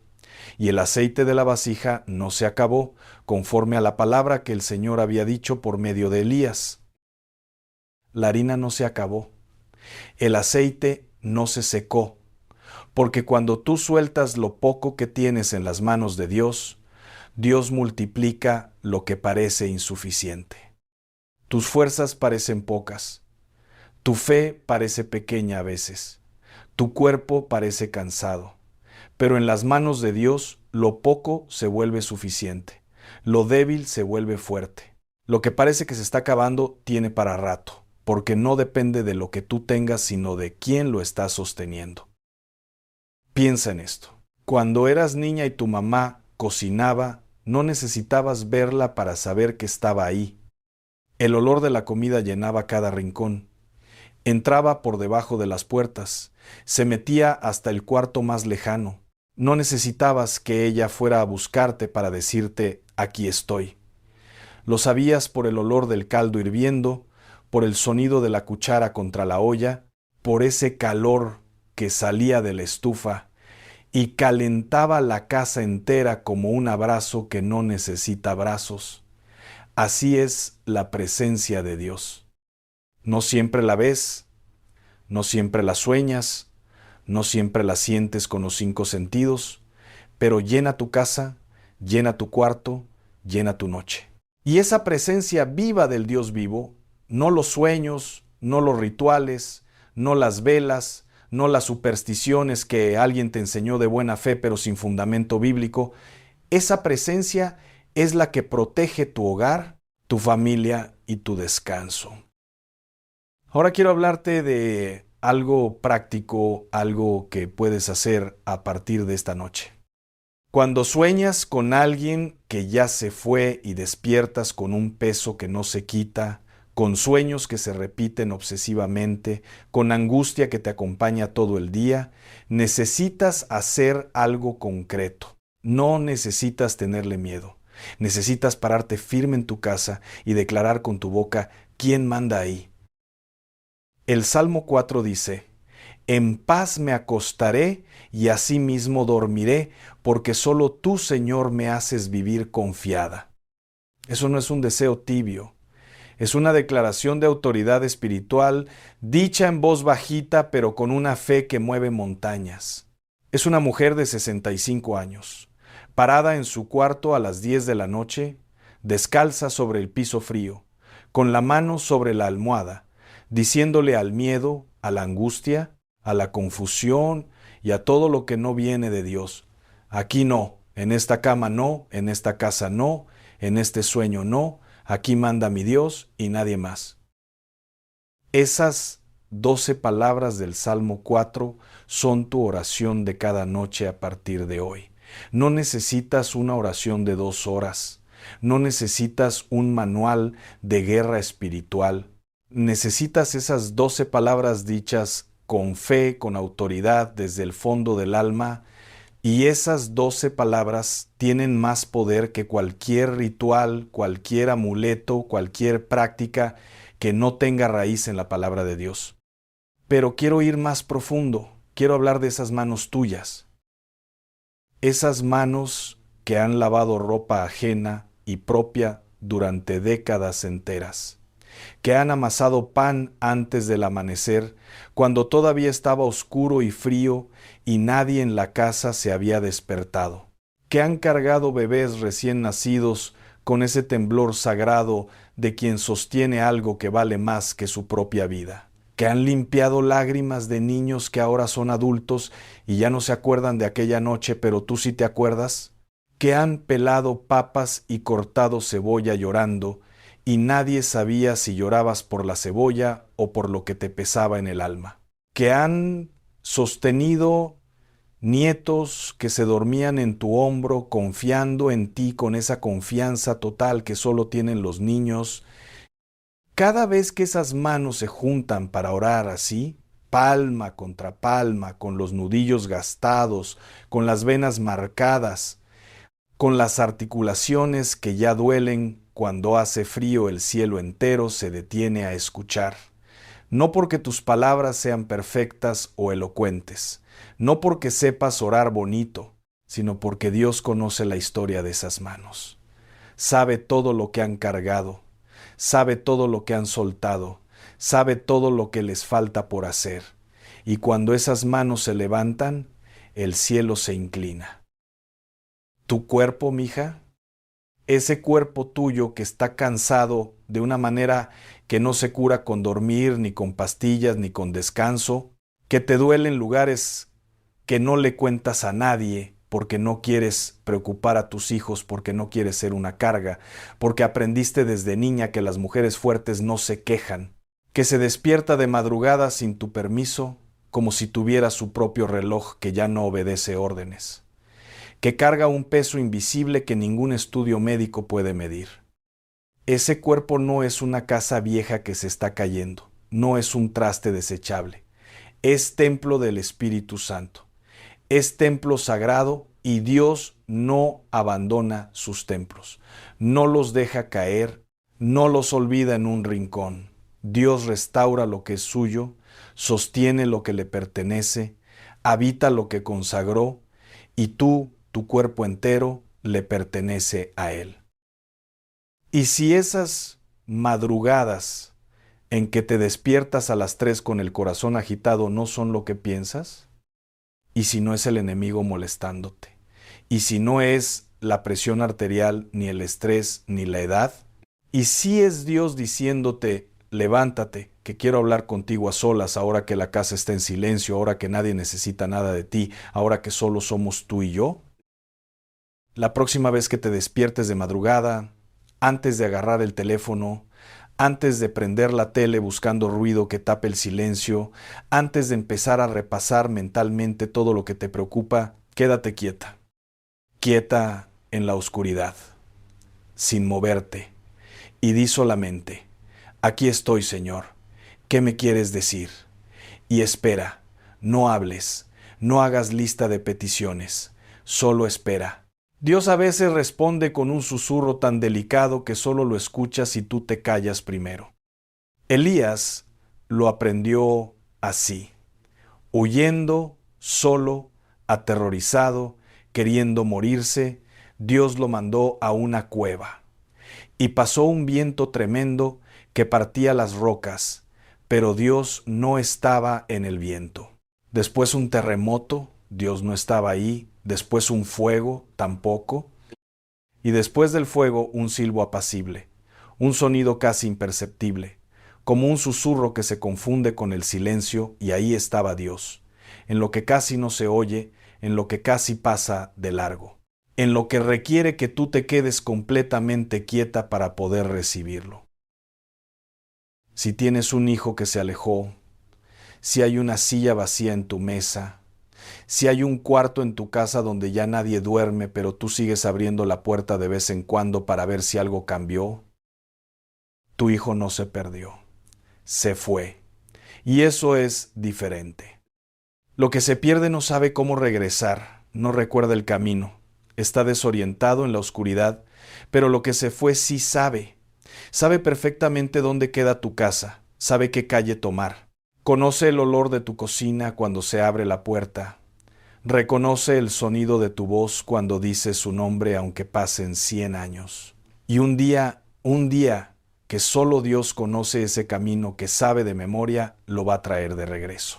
y el aceite de la vasija no se acabó, conforme a la palabra que el Señor había dicho por medio de Elías. La harina no se acabó, el aceite no se secó, porque cuando tú sueltas lo poco que tienes en las manos de Dios, Dios multiplica lo que parece insuficiente. Tus fuerzas parecen pocas, tu fe parece pequeña a veces, tu cuerpo parece cansado, pero en las manos de Dios lo poco se vuelve suficiente, lo débil se vuelve fuerte. Lo que parece que se está acabando tiene para rato, porque no depende de lo que tú tengas, sino de quién lo está sosteniendo. Piensa en esto. Cuando eras niña y tu mamá cocinaba, no necesitabas verla para saber que estaba ahí. El olor de la comida llenaba cada rincón. Entraba por debajo de las puertas, se metía hasta el cuarto más lejano. No necesitabas que ella fuera a buscarte para decirte, aquí estoy. Lo sabías por el olor del caldo hirviendo, por el sonido de la cuchara contra la olla, por ese calor que salía de la estufa y calentaba la casa entera como un abrazo que no necesita brazos. Así es la presencia de Dios. No siempre la ves, no siempre la sueñas, no siempre la sientes con los 5 sentidos, pero llena tu casa, llena tu cuarto, llena tu noche. Y esa presencia viva del Dios vivo, no los sueños, no los rituales, no las velas, no las supersticiones que alguien te enseñó de buena fe pero sin fundamento bíblico, esa presencia es la que protege tu hogar, tu familia y tu descanso. Ahora quiero hablarte de algo práctico, algo que puedes hacer a partir de esta noche. Cuando sueñas con alguien que ya se fue y despiertas con un peso que no se quita, con sueños que se repiten obsesivamente, con angustia que te acompaña todo el día, necesitas hacer algo concreto. No necesitas tenerle miedo. Necesitas pararte firme en tu casa y declarar con tu boca: ¿quién manda ahí? El Salmo 4 dice: en paz me acostaré y asimismo dormiré, porque solo tú, Señor, me haces vivir confiada. Eso no es un deseo tibio. Es una declaración de autoridad espiritual, dicha en voz bajita, pero con una fe que mueve montañas. Es una mujer de 65 años, parada en su cuarto a las 10 de la noche, descalza sobre el piso frío, con la mano sobre la almohada, diciéndole al miedo, a la angustia, a la confusión y a todo lo que no viene de Dios: aquí no, en esta cama no, en esta casa no, en este sueño no, aquí manda mi Dios y nadie más. Esas 12 palabras del Salmo 4 son tu oración de cada noche a partir de hoy. No necesitas una oración de 2 horas. No necesitas un manual de guerra espiritual. Necesitas esas 12 palabras dichas con fe, con autoridad, desde el fondo del alma. Y esas 12 palabras tienen más poder que cualquier ritual, cualquier amuleto, cualquier práctica que no tenga raíz en la palabra de Dios. Pero quiero ir más profundo, quiero hablar de esas manos tuyas. Esas manos que han lavado ropa ajena y propia durante décadas enteras, que han amasado pan antes del amanecer, cuando todavía estaba oscuro y frío y nadie en la casa se había despertado, que han cargado bebés recién nacidos con ese temblor sagrado de quien sostiene algo que vale más que su propia vida, que han limpiado lágrimas de niños que ahora son adultos y ya no se acuerdan de aquella noche, pero tú sí te acuerdas, que han pelado papas y cortado cebolla llorando, y nadie sabía si llorabas por la cebolla o por lo que te pesaba en el alma, que han sostenido nietos que se dormían en tu hombro confiando en ti con esa confianza total que solo tienen los niños. Cada vez que esas manos se juntan para orar así, palma contra palma, con los nudillos gastados, con las venas marcadas, con las articulaciones que ya duelen, cuando hace frío el cielo entero se detiene a escuchar. No porque tus palabras sean perfectas o elocuentes, no porque sepas orar bonito, sino porque Dios conoce la historia de esas manos. Sabe todo lo que han cargado, sabe todo lo que han soltado, sabe todo lo que les falta por hacer. Y cuando esas manos se levantan, el cielo se inclina. Tu cuerpo, mija, ese cuerpo tuyo que está cansado de una manera que no se cura con dormir, ni con pastillas, ni con descanso, que te duele en lugares que no le cuentas a nadie porque no quieres preocupar a tus hijos, porque no quieres ser una carga, porque aprendiste desde niña que las mujeres fuertes no se quejan, que se despierta de madrugada sin tu permiso, como si tuviera su propio reloj que ya no obedece órdenes, que carga un peso invisible que ningún estudio médico puede medir. Ese cuerpo no es una casa vieja que se está cayendo, no es un traste desechable, es templo del Espíritu Santo, es templo sagrado y Dios no abandona sus templos, no los deja caer, no los olvida en un rincón. Dios restaura lo que es suyo, sostiene lo que le pertenece, habita lo que consagró, y tú, tu cuerpo entero, le pertenece a Él. Y si esas madrugadas en que te despiertas a las 3 con el corazón agitado no son lo que piensas, y si no es el enemigo molestándote, y si no es la presión arterial, ni el estrés, ni la edad, y si es Dios diciéndote: levántate, que quiero hablar contigo a solas, ahora que la casa está en silencio, ahora que nadie necesita nada de ti, ahora que solo somos tú y yo. La próxima vez que te despiertes de madrugada, antes de agarrar el teléfono, antes de prender la tele buscando ruido que tape el silencio, antes de empezar a repasar mentalmente todo lo que te preocupa, quédate quieta. Quieta en la oscuridad, sin moverte, y di solamente: Aquí estoy, Señor. ¿Qué me quieres decir? Y espera, no hables, no hagas lista de peticiones, solo espera. Dios a veces responde con un susurro tan delicado que solo lo escuchas si tú te callas primero. Elías lo aprendió así, huyendo, solo, aterrorizado, queriendo morirse, Dios lo mandó a una cueva. Y pasó un viento tremendo que partía las rocas, pero Dios no estaba en el viento. Después un terremoto, Dios no estaba ahí. Después un fuego, tampoco. Y después del fuego un silbo apacible, un sonido casi imperceptible, como un susurro que se confunde con el silencio, y ahí estaba Dios, en lo que casi no se oye, en lo que casi pasa de largo, en lo que requiere que tú te quedes completamente quieta para poder recibirlo. Si tienes un hijo que se alejó, si hay una silla vacía en tu mesa, si hay un cuarto en tu casa donde ya nadie duerme, pero tú sigues abriendo la puerta de vez en cuando para ver si algo cambió, tu hijo no se perdió, se fue. Y eso es diferente. Lo que se pierde no sabe cómo regresar, no recuerda el camino, está desorientado en la oscuridad, pero lo que se fue sí sabe. Sabe perfectamente dónde queda tu casa, sabe qué calle tomar. Conoce el olor de tu cocina cuando se abre la puerta. Reconoce el sonido de tu voz cuando dices su nombre aunque pasen 100 años. Y un día, que solo Dios conoce ese camino que sabe de memoria, lo va a traer de regreso.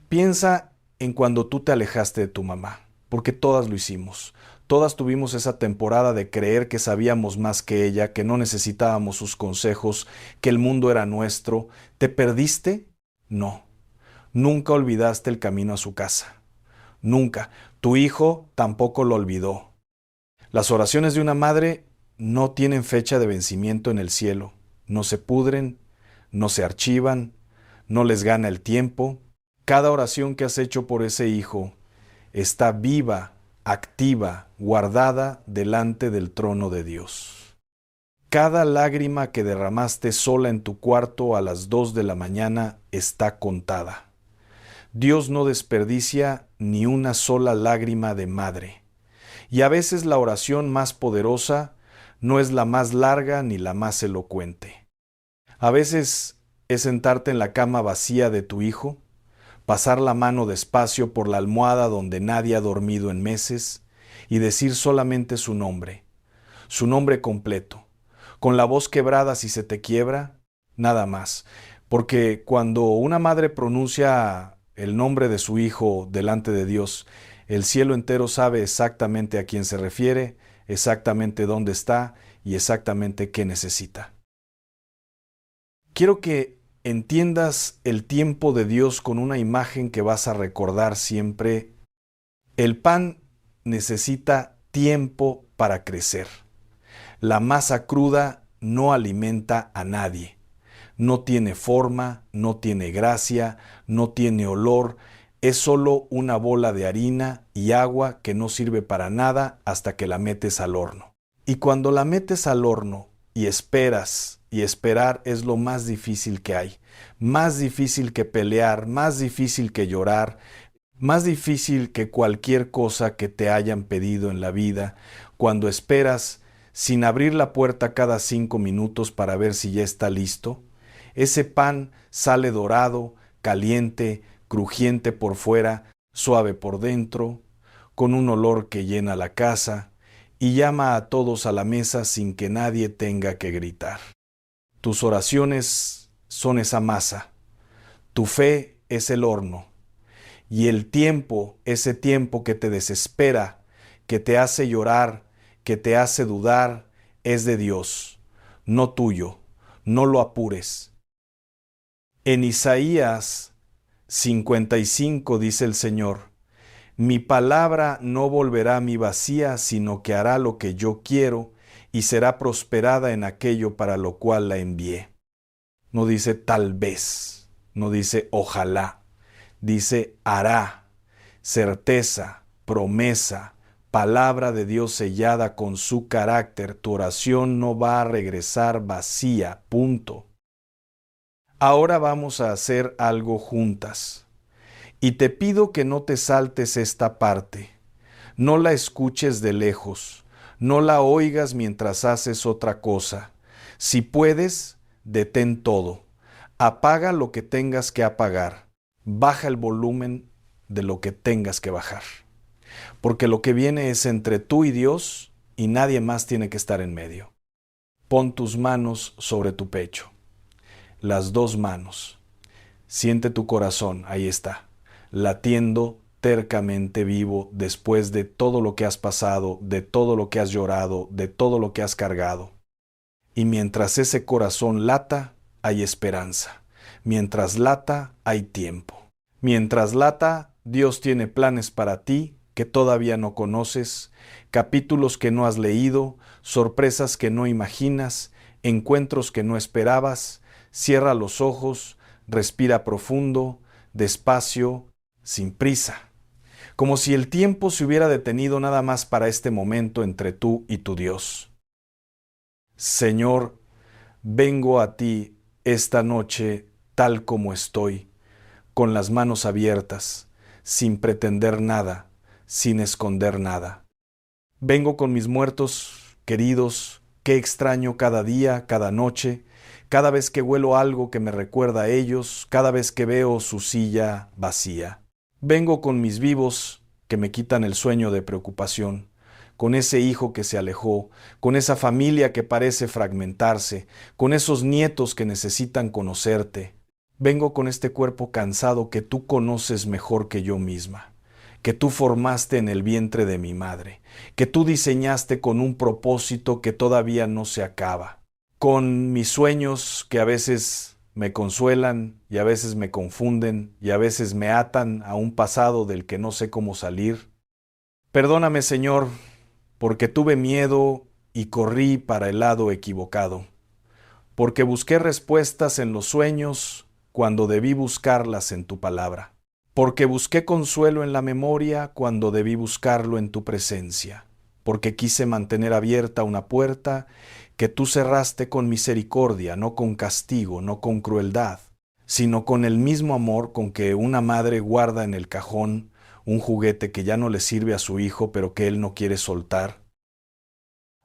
Piensa en cuando tú te alejaste de tu mamá, porque todas lo hicimos. Todas tuvimos esa temporada de creer que sabíamos más que ella, que no necesitábamos sus consejos, que el mundo era nuestro. ¿Te perdiste? No. Nunca olvidaste el camino a su casa. Nunca. Tu hijo tampoco lo olvidó. Las oraciones de una madre no tienen fecha de vencimiento en el cielo. No se pudren, no se archivan, no les gana el tiempo. Cada oración que has hecho por ese hijo está viva, activa, guardada delante del trono de Dios. Cada lágrima que derramaste sola en tu cuarto a las 2 de la mañana está contada. Dios no desperdicia ni una sola lágrima de madre. Y a veces la oración más poderosa no es la más larga ni la más elocuente. A veces es sentarte en la cama vacía de tu hijo, pasar la mano despacio por la almohada donde nadie ha dormido en meses y decir solamente su nombre completo, con la voz quebrada si se te quiebra, nada más. Porque cuando una madre pronuncia el nombre de su hijo delante de Dios, el cielo entero sabe exactamente a quién se refiere, exactamente dónde está y exactamente qué necesita. Quiero que entiendas el tiempo de Dios con una imagen que vas a recordar siempre. El pan necesita tiempo para crecer. La masa cruda no alimenta a nadie. No tiene forma, no tiene gracia, no tiene olor. Es solo una bola de harina y agua que no sirve para nada hasta que la metes al horno. Y cuando la metes al horno y esperas, y esperar es lo más difícil que hay. Más difícil que pelear, más difícil que llorar, más difícil que cualquier cosa que te hayan pedido en la vida. Cuando esperas sin abrir la puerta cada 5 minutos para ver si ya está listo, ese pan sale dorado, caliente, crujiente por fuera, suave por dentro, con un olor que llena la casa y llama a todos a la mesa sin que nadie tenga que gritar. Tus oraciones son esa masa, tu fe es el horno, y el tiempo, ese tiempo que te desespera, que te hace llorar, que te hace dudar, es de Dios, no tuyo, no lo apures. En Isaías 55 dice el Señor: mi palabra no volverá a mí vacía, sino que hará lo que yo quiero y será prosperada en aquello para lo cual la envié. No dice tal vez, no dice ojalá, dice hará, certeza, promesa, palabra de Dios sellada con su carácter. Tu oración no va a regresar vacía, punto. Ahora vamos a hacer algo juntas. Y te pido que no te saltes esta parte. No la escuches de lejos. No la oigas mientras haces otra cosa. Si puedes, detén todo. Apaga lo que tengas que apagar. Baja el volumen de lo que tengas que bajar. Porque lo que viene es entre tú y Dios y nadie más tiene que estar en medio. Pon tus manos sobre tu pecho. Las dos manos. Siente tu corazón, ahí está, latiendo tercamente vivo después de todo lo que has pasado, de todo lo que has llorado, de todo lo que has cargado. Y mientras ese corazón lata, hay esperanza. Mientras lata, hay tiempo. Mientras lata, Dios tiene planes para ti que todavía no conoces, capítulos que no has leído, sorpresas que no imaginas, encuentros que no esperabas. Cierra los ojos, respira profundo, despacio, sin prisa, como si el tiempo se hubiera detenido nada más para este momento entre tú y tu Dios. Señor, vengo a ti esta noche tal como estoy, con las manos abiertas, sin pretender nada, sin esconder nada. Vengo con mis muertos queridos, que extraño cada día, cada noche, cada vez que huelo algo que me recuerda a ellos, cada vez que veo su silla vacía. Vengo con mis vivos que me quitan el sueño de preocupación, con ese hijo que se alejó, con esa familia que parece fragmentarse, con esos nietos que necesitan conocerte. Vengo con este cuerpo cansado que tú conoces mejor que yo misma, que tú formaste en el vientre de mi madre, que tú diseñaste con un propósito que todavía no se acaba, con mis sueños que a veces me consuelan y a veces me confunden y a veces me atan a un pasado del que no sé cómo salir. Perdóname, Señor, porque tuve miedo y corrí para el lado equivocado, porque busqué respuestas en los sueños cuando debí buscarlas en tu palabra, porque busqué consuelo en la memoria cuando debí buscarlo en tu presencia, porque quise mantener abierta una puerta que tú cerraste con misericordia, no con castigo, no con crueldad, sino con el mismo amor con que una madre guarda en el cajón un juguete que ya no le sirve a su hijo, pero que él no quiere soltar.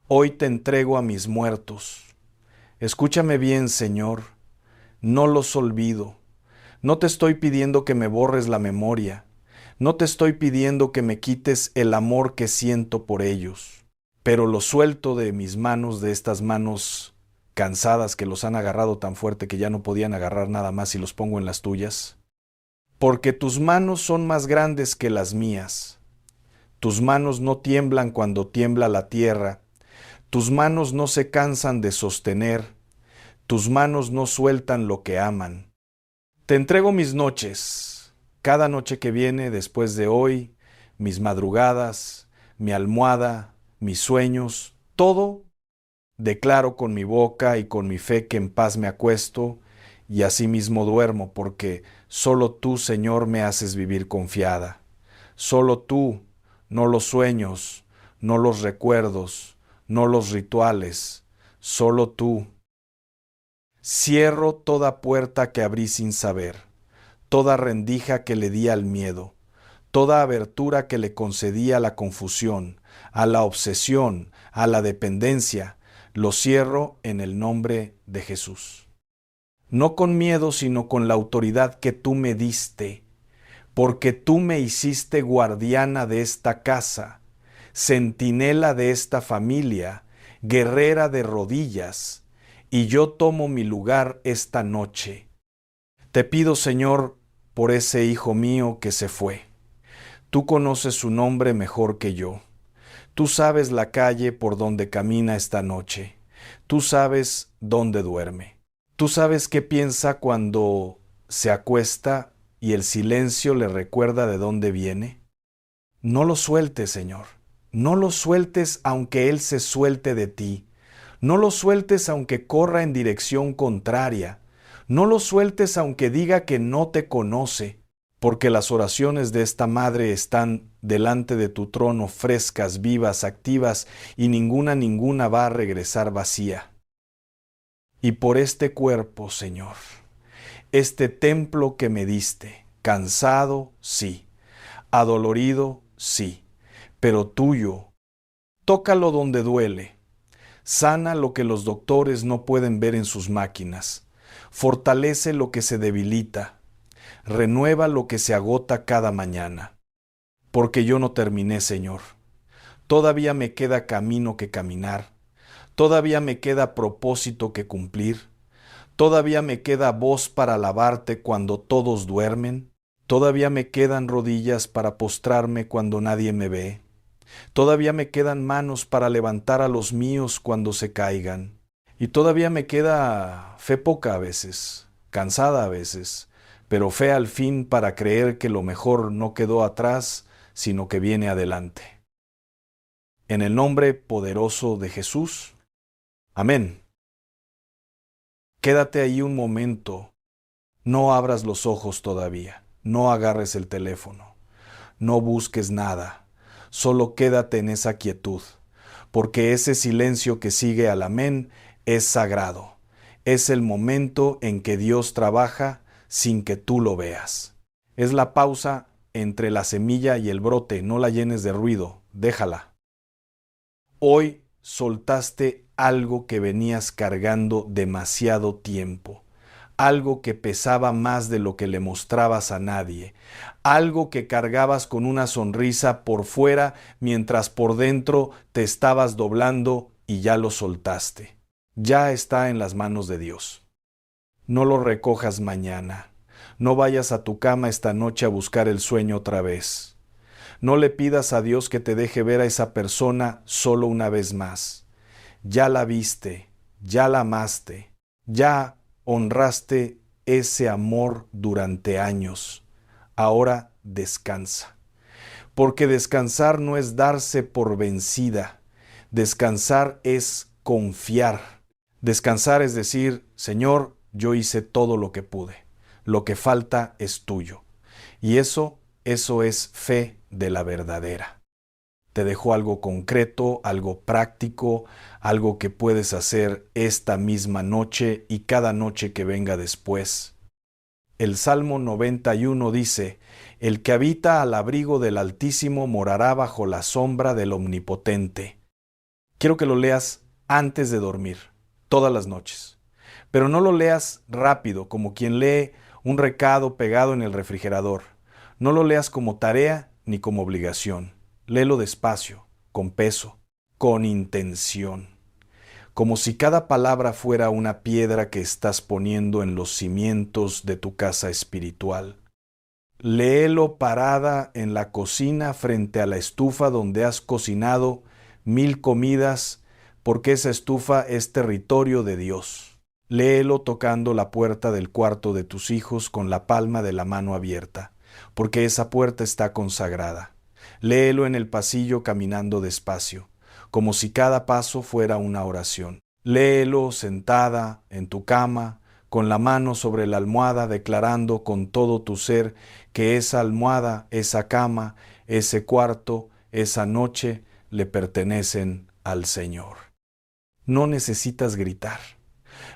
Hoy te entrego a mis muertos. Escúchame bien, Señor, no los olvido. No te estoy pidiendo que me borres la memoria. No te estoy pidiendo que me quites el amor que siento por ellos. Pero los suelto de mis manos, de estas manos cansadas que los han agarrado tan fuerte que ya no podían agarrar nada más y los pongo en las tuyas. Porque tus manos son más grandes que las mías. Tus manos no tiemblan cuando tiembla la tierra. Tus manos no se cansan de sostener. Tus manos no sueltan lo que aman. Te entrego mis noches, cada noche que viene después de hoy, mis madrugadas, mi almohada, mis sueños, todo declaro con mi boca y con mi fe que en paz me acuesto y asimismo duermo, porque solo tú, Señor, me haces vivir confiada. Solo tú, no los sueños, no los recuerdos, no los rituales, solo tú. Cierro toda puerta que abrí sin saber, toda rendija que le di al miedo, toda abertura que le concedí a la confusión, a la obsesión, a la dependencia, lo cierro en el nombre de Jesús. No con miedo, sino con la autoridad que tú me diste, porque tú me hiciste guardiana de esta casa, centinela de esta familia, guerrera de rodillas, y yo tomo mi lugar esta noche. Te pido, Señor, por ese hijo mío que se fue. Tú conoces su nombre mejor que yo. Tú sabes la calle por donde camina esta noche. Tú sabes dónde duerme. Tú sabes qué piensa cuando se acuesta y el silencio le recuerda de dónde viene. No lo sueltes, Señor. No lo sueltes aunque Él se suelte de ti. No lo sueltes aunque corra en dirección contraria. No lo sueltes aunque diga que no te conoce, porque las oraciones de esta madre están delante de tu trono frescas, vivas, activas, y ninguna va a regresar vacía. Y por este cuerpo, Señor, este templo que me diste, cansado, sí, adolorido, sí, pero tuyo. Tócalo donde duele. Sana lo que los doctores no pueden ver en sus máquinas. Fortalece lo que se debilita. Renueva lo que se agota cada mañana. Porque yo no terminé, Señor. Todavía me queda camino que caminar. Todavía me queda propósito que cumplir. Todavía me queda voz para alabarte cuando todos duermen. Todavía me quedan rodillas para postrarme cuando nadie me ve. Todavía me quedan manos para levantar a los míos cuando se caigan. Y todavía me queda fe poca a veces, cansada a veces, pero fe al fin para creer que lo mejor no quedó atrás, sino que viene adelante. En el nombre poderoso de Jesús. Amén. Quédate ahí un momento. No abras los ojos todavía. No agarres el teléfono. No busques nada. Solo quédate en esa quietud, porque ese silencio que sigue al amén es sagrado. Es el momento en que Dios trabaja sin que tú lo veas. Es la pausa entre la semilla y el brote. No la llenes de ruido. Déjala. Hoy soltaste algo que venías cargando demasiado tiempo, algo que pesaba más de lo que le mostrabas a nadie, algo que cargabas con una sonrisa por fuera mientras por dentro te estabas doblando y ya lo soltaste. Ya está en las manos de Dios. No lo recojas mañana. No vayas a tu cama esta noche a buscar el sueño otra vez. No le pidas a Dios que te deje ver a esa persona solo una vez más. Ya la viste, ya la amaste, ya honraste ese amor durante años. Ahora descansa. Porque descansar no es darse por vencida. Descansar es confiar. Descansar es decir, Señor, yo hice todo lo que pude. Lo que falta es tuyo. Y eso es fe de la verdadera. Te dejo algo concreto, algo práctico, algo que puedes hacer esta misma noche y cada noche que venga después. El Salmo 91 dice, el que habita al abrigo del Altísimo morará bajo la sombra del Omnipotente. Quiero que lo leas antes de dormir, todas las noches. Pero no lo leas rápido, como quien lee un recado pegado en el refrigerador. No lo leas como tarea ni como obligación. Léelo despacio, con peso, con intención. Como si cada palabra fuera una piedra que estás poniendo en los cimientos de tu casa espiritual. Léelo parada en la cocina frente a la estufa donde has cocinado 1000 comidas, porque esa estufa es territorio de Dios. Léelo tocando la puerta del cuarto de tus hijos con la palma de la mano abierta, porque esa puerta está consagrada. Léelo en el pasillo caminando despacio, como si cada paso fuera una oración. Léelo sentada en tu cama, con la mano sobre la almohada, declarando con todo tu ser que esa almohada, esa cama, ese cuarto, esa noche le pertenecen al Señor. No necesitas gritar.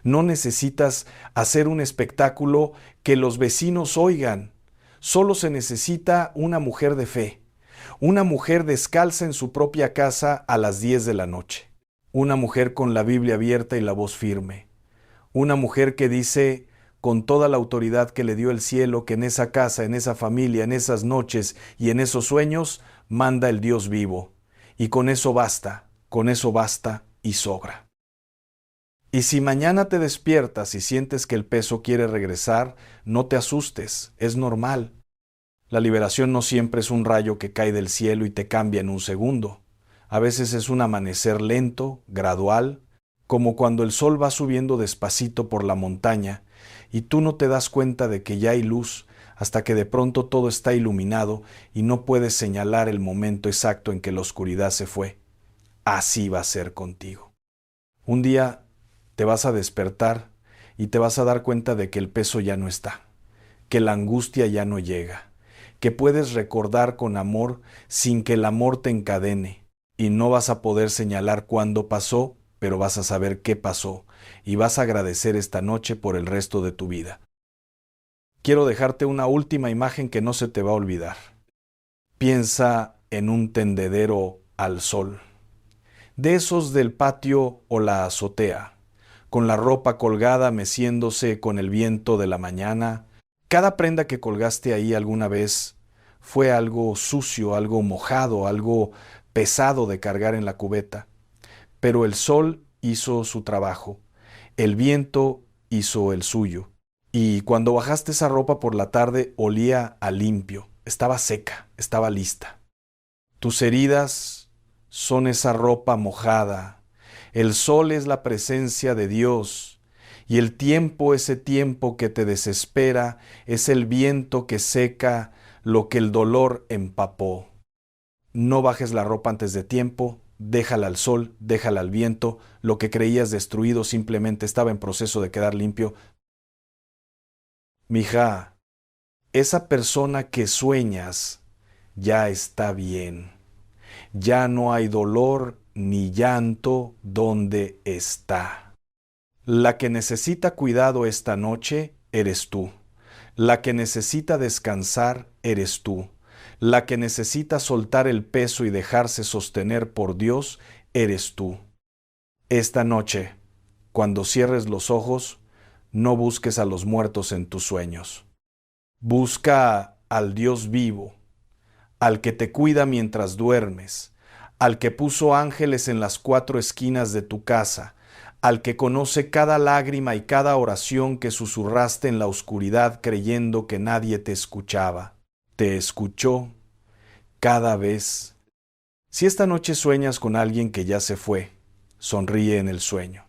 No necesitas hacer un espectáculo que los vecinos oigan. Solo se necesita una mujer de fe, una mujer descalza en su propia casa a las 10 de la noche, una mujer con la Biblia abierta y la voz firme, una mujer que dice con toda la autoridad que le dio el cielo que en esa casa, en esa familia, en esas noches y en esos sueños manda el Dios vivo. Y con eso basta y sobra. Y si mañana te despiertas y sientes que el peso quiere regresar, no te asustes, es normal. La liberación no siempre es un rayo que cae del cielo y te cambia en un segundo. A veces es un amanecer lento, gradual, como cuando el sol va subiendo despacito por la montaña y tú no te das cuenta de que ya hay luz hasta que de pronto todo está iluminado y no puedes señalar el momento exacto en que la oscuridad se fue. Así va a ser contigo. Un día te vas a despertar y te vas a dar cuenta de que el peso ya no está, que la angustia ya no llega, que puedes recordar con amor sin que el amor te encadene, y no vas a poder señalar cuándo pasó, pero vas a saber qué pasó, y vas a agradecer esta noche por el resto de tu vida. quiero dejarte una última imagen que no se te va a olvidar. Piensa en un tendedero al sol, de esos del patio o la azotea, con la ropa colgada meciéndose con el viento de la mañana. Cada prenda que colgaste ahí alguna vez fue algo sucio, algo mojado, algo pesado de cargar en la cubeta. Pero el sol hizo su trabajo, el viento hizo el suyo. Y cuando bajaste esa ropa por la tarde olía a limpio, estaba seca, estaba lista. Tus heridas son esa ropa mojada. El sol es la presencia de Dios. Y el tiempo, ese tiempo que te desespera, es el viento que seca lo que el dolor empapó. No bajes la ropa antes de tiempo, déjala al sol, déjala al viento. Lo que creías destruido simplemente estaba en proceso de quedar limpio. Mija, esa persona que sueñas ya está bien. Ya no hay dolor ni llanto donde está. La que necesita cuidado esta noche eres tú. La que necesita descansar eres tú. La que necesita soltar el peso y dejarse sostener por Dios eres tú. Esta noche, cuando cierres los ojos, no busques a los muertos en tus sueños. Busca al Dios vivo, al que te cuida mientras duermes, al que puso ángeles en las 4 esquinas de tu casa, al que conoce cada lágrima y cada oración que susurraste en la oscuridad creyendo que nadie te escuchaba. Te escuchó cada vez. Si esta noche sueñas con alguien que ya se fue, sonríe en el sueño.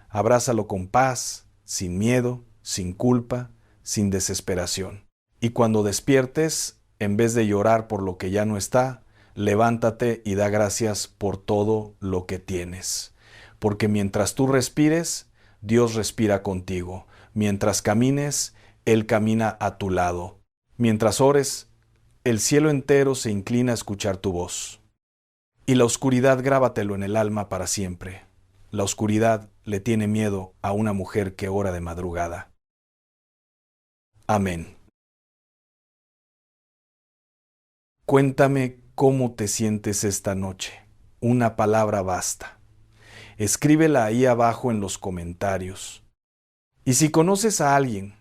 Abrázalo con paz, sin miedo, sin culpa, sin desesperación. Y cuando despiertes, en vez de llorar por lo que ya no está, levántate y da gracias por todo lo que tienes. Porque mientras tú respires, Dios respira contigo. Mientras camines, Él camina a tu lado. Mientras ores, el cielo entero se inclina a escuchar tu voz. Y la oscuridad grábatelo en el alma para siempre. La oscuridad le tiene miedo a una mujer que ora de madrugada. Amén. Cuéntame cómo te sientes esta noche. Una palabra basta. Escríbela ahí abajo en los comentarios. Y si conoces a alguien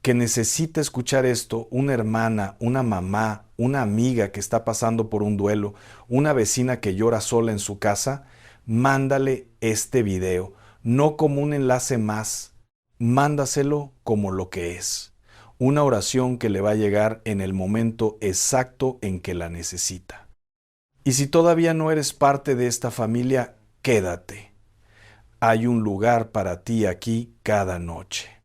que necesita escuchar esto, una hermana, una mamá, una amiga que está pasando por un duelo, una vecina que llora sola en su casa, mándale este video, no como un enlace más, mándaselo como lo que es, una oración que le va a llegar en el momento exacto en que la necesita. Y si todavía no eres parte de esta familia, quédate. Hay un lugar para ti aquí cada noche.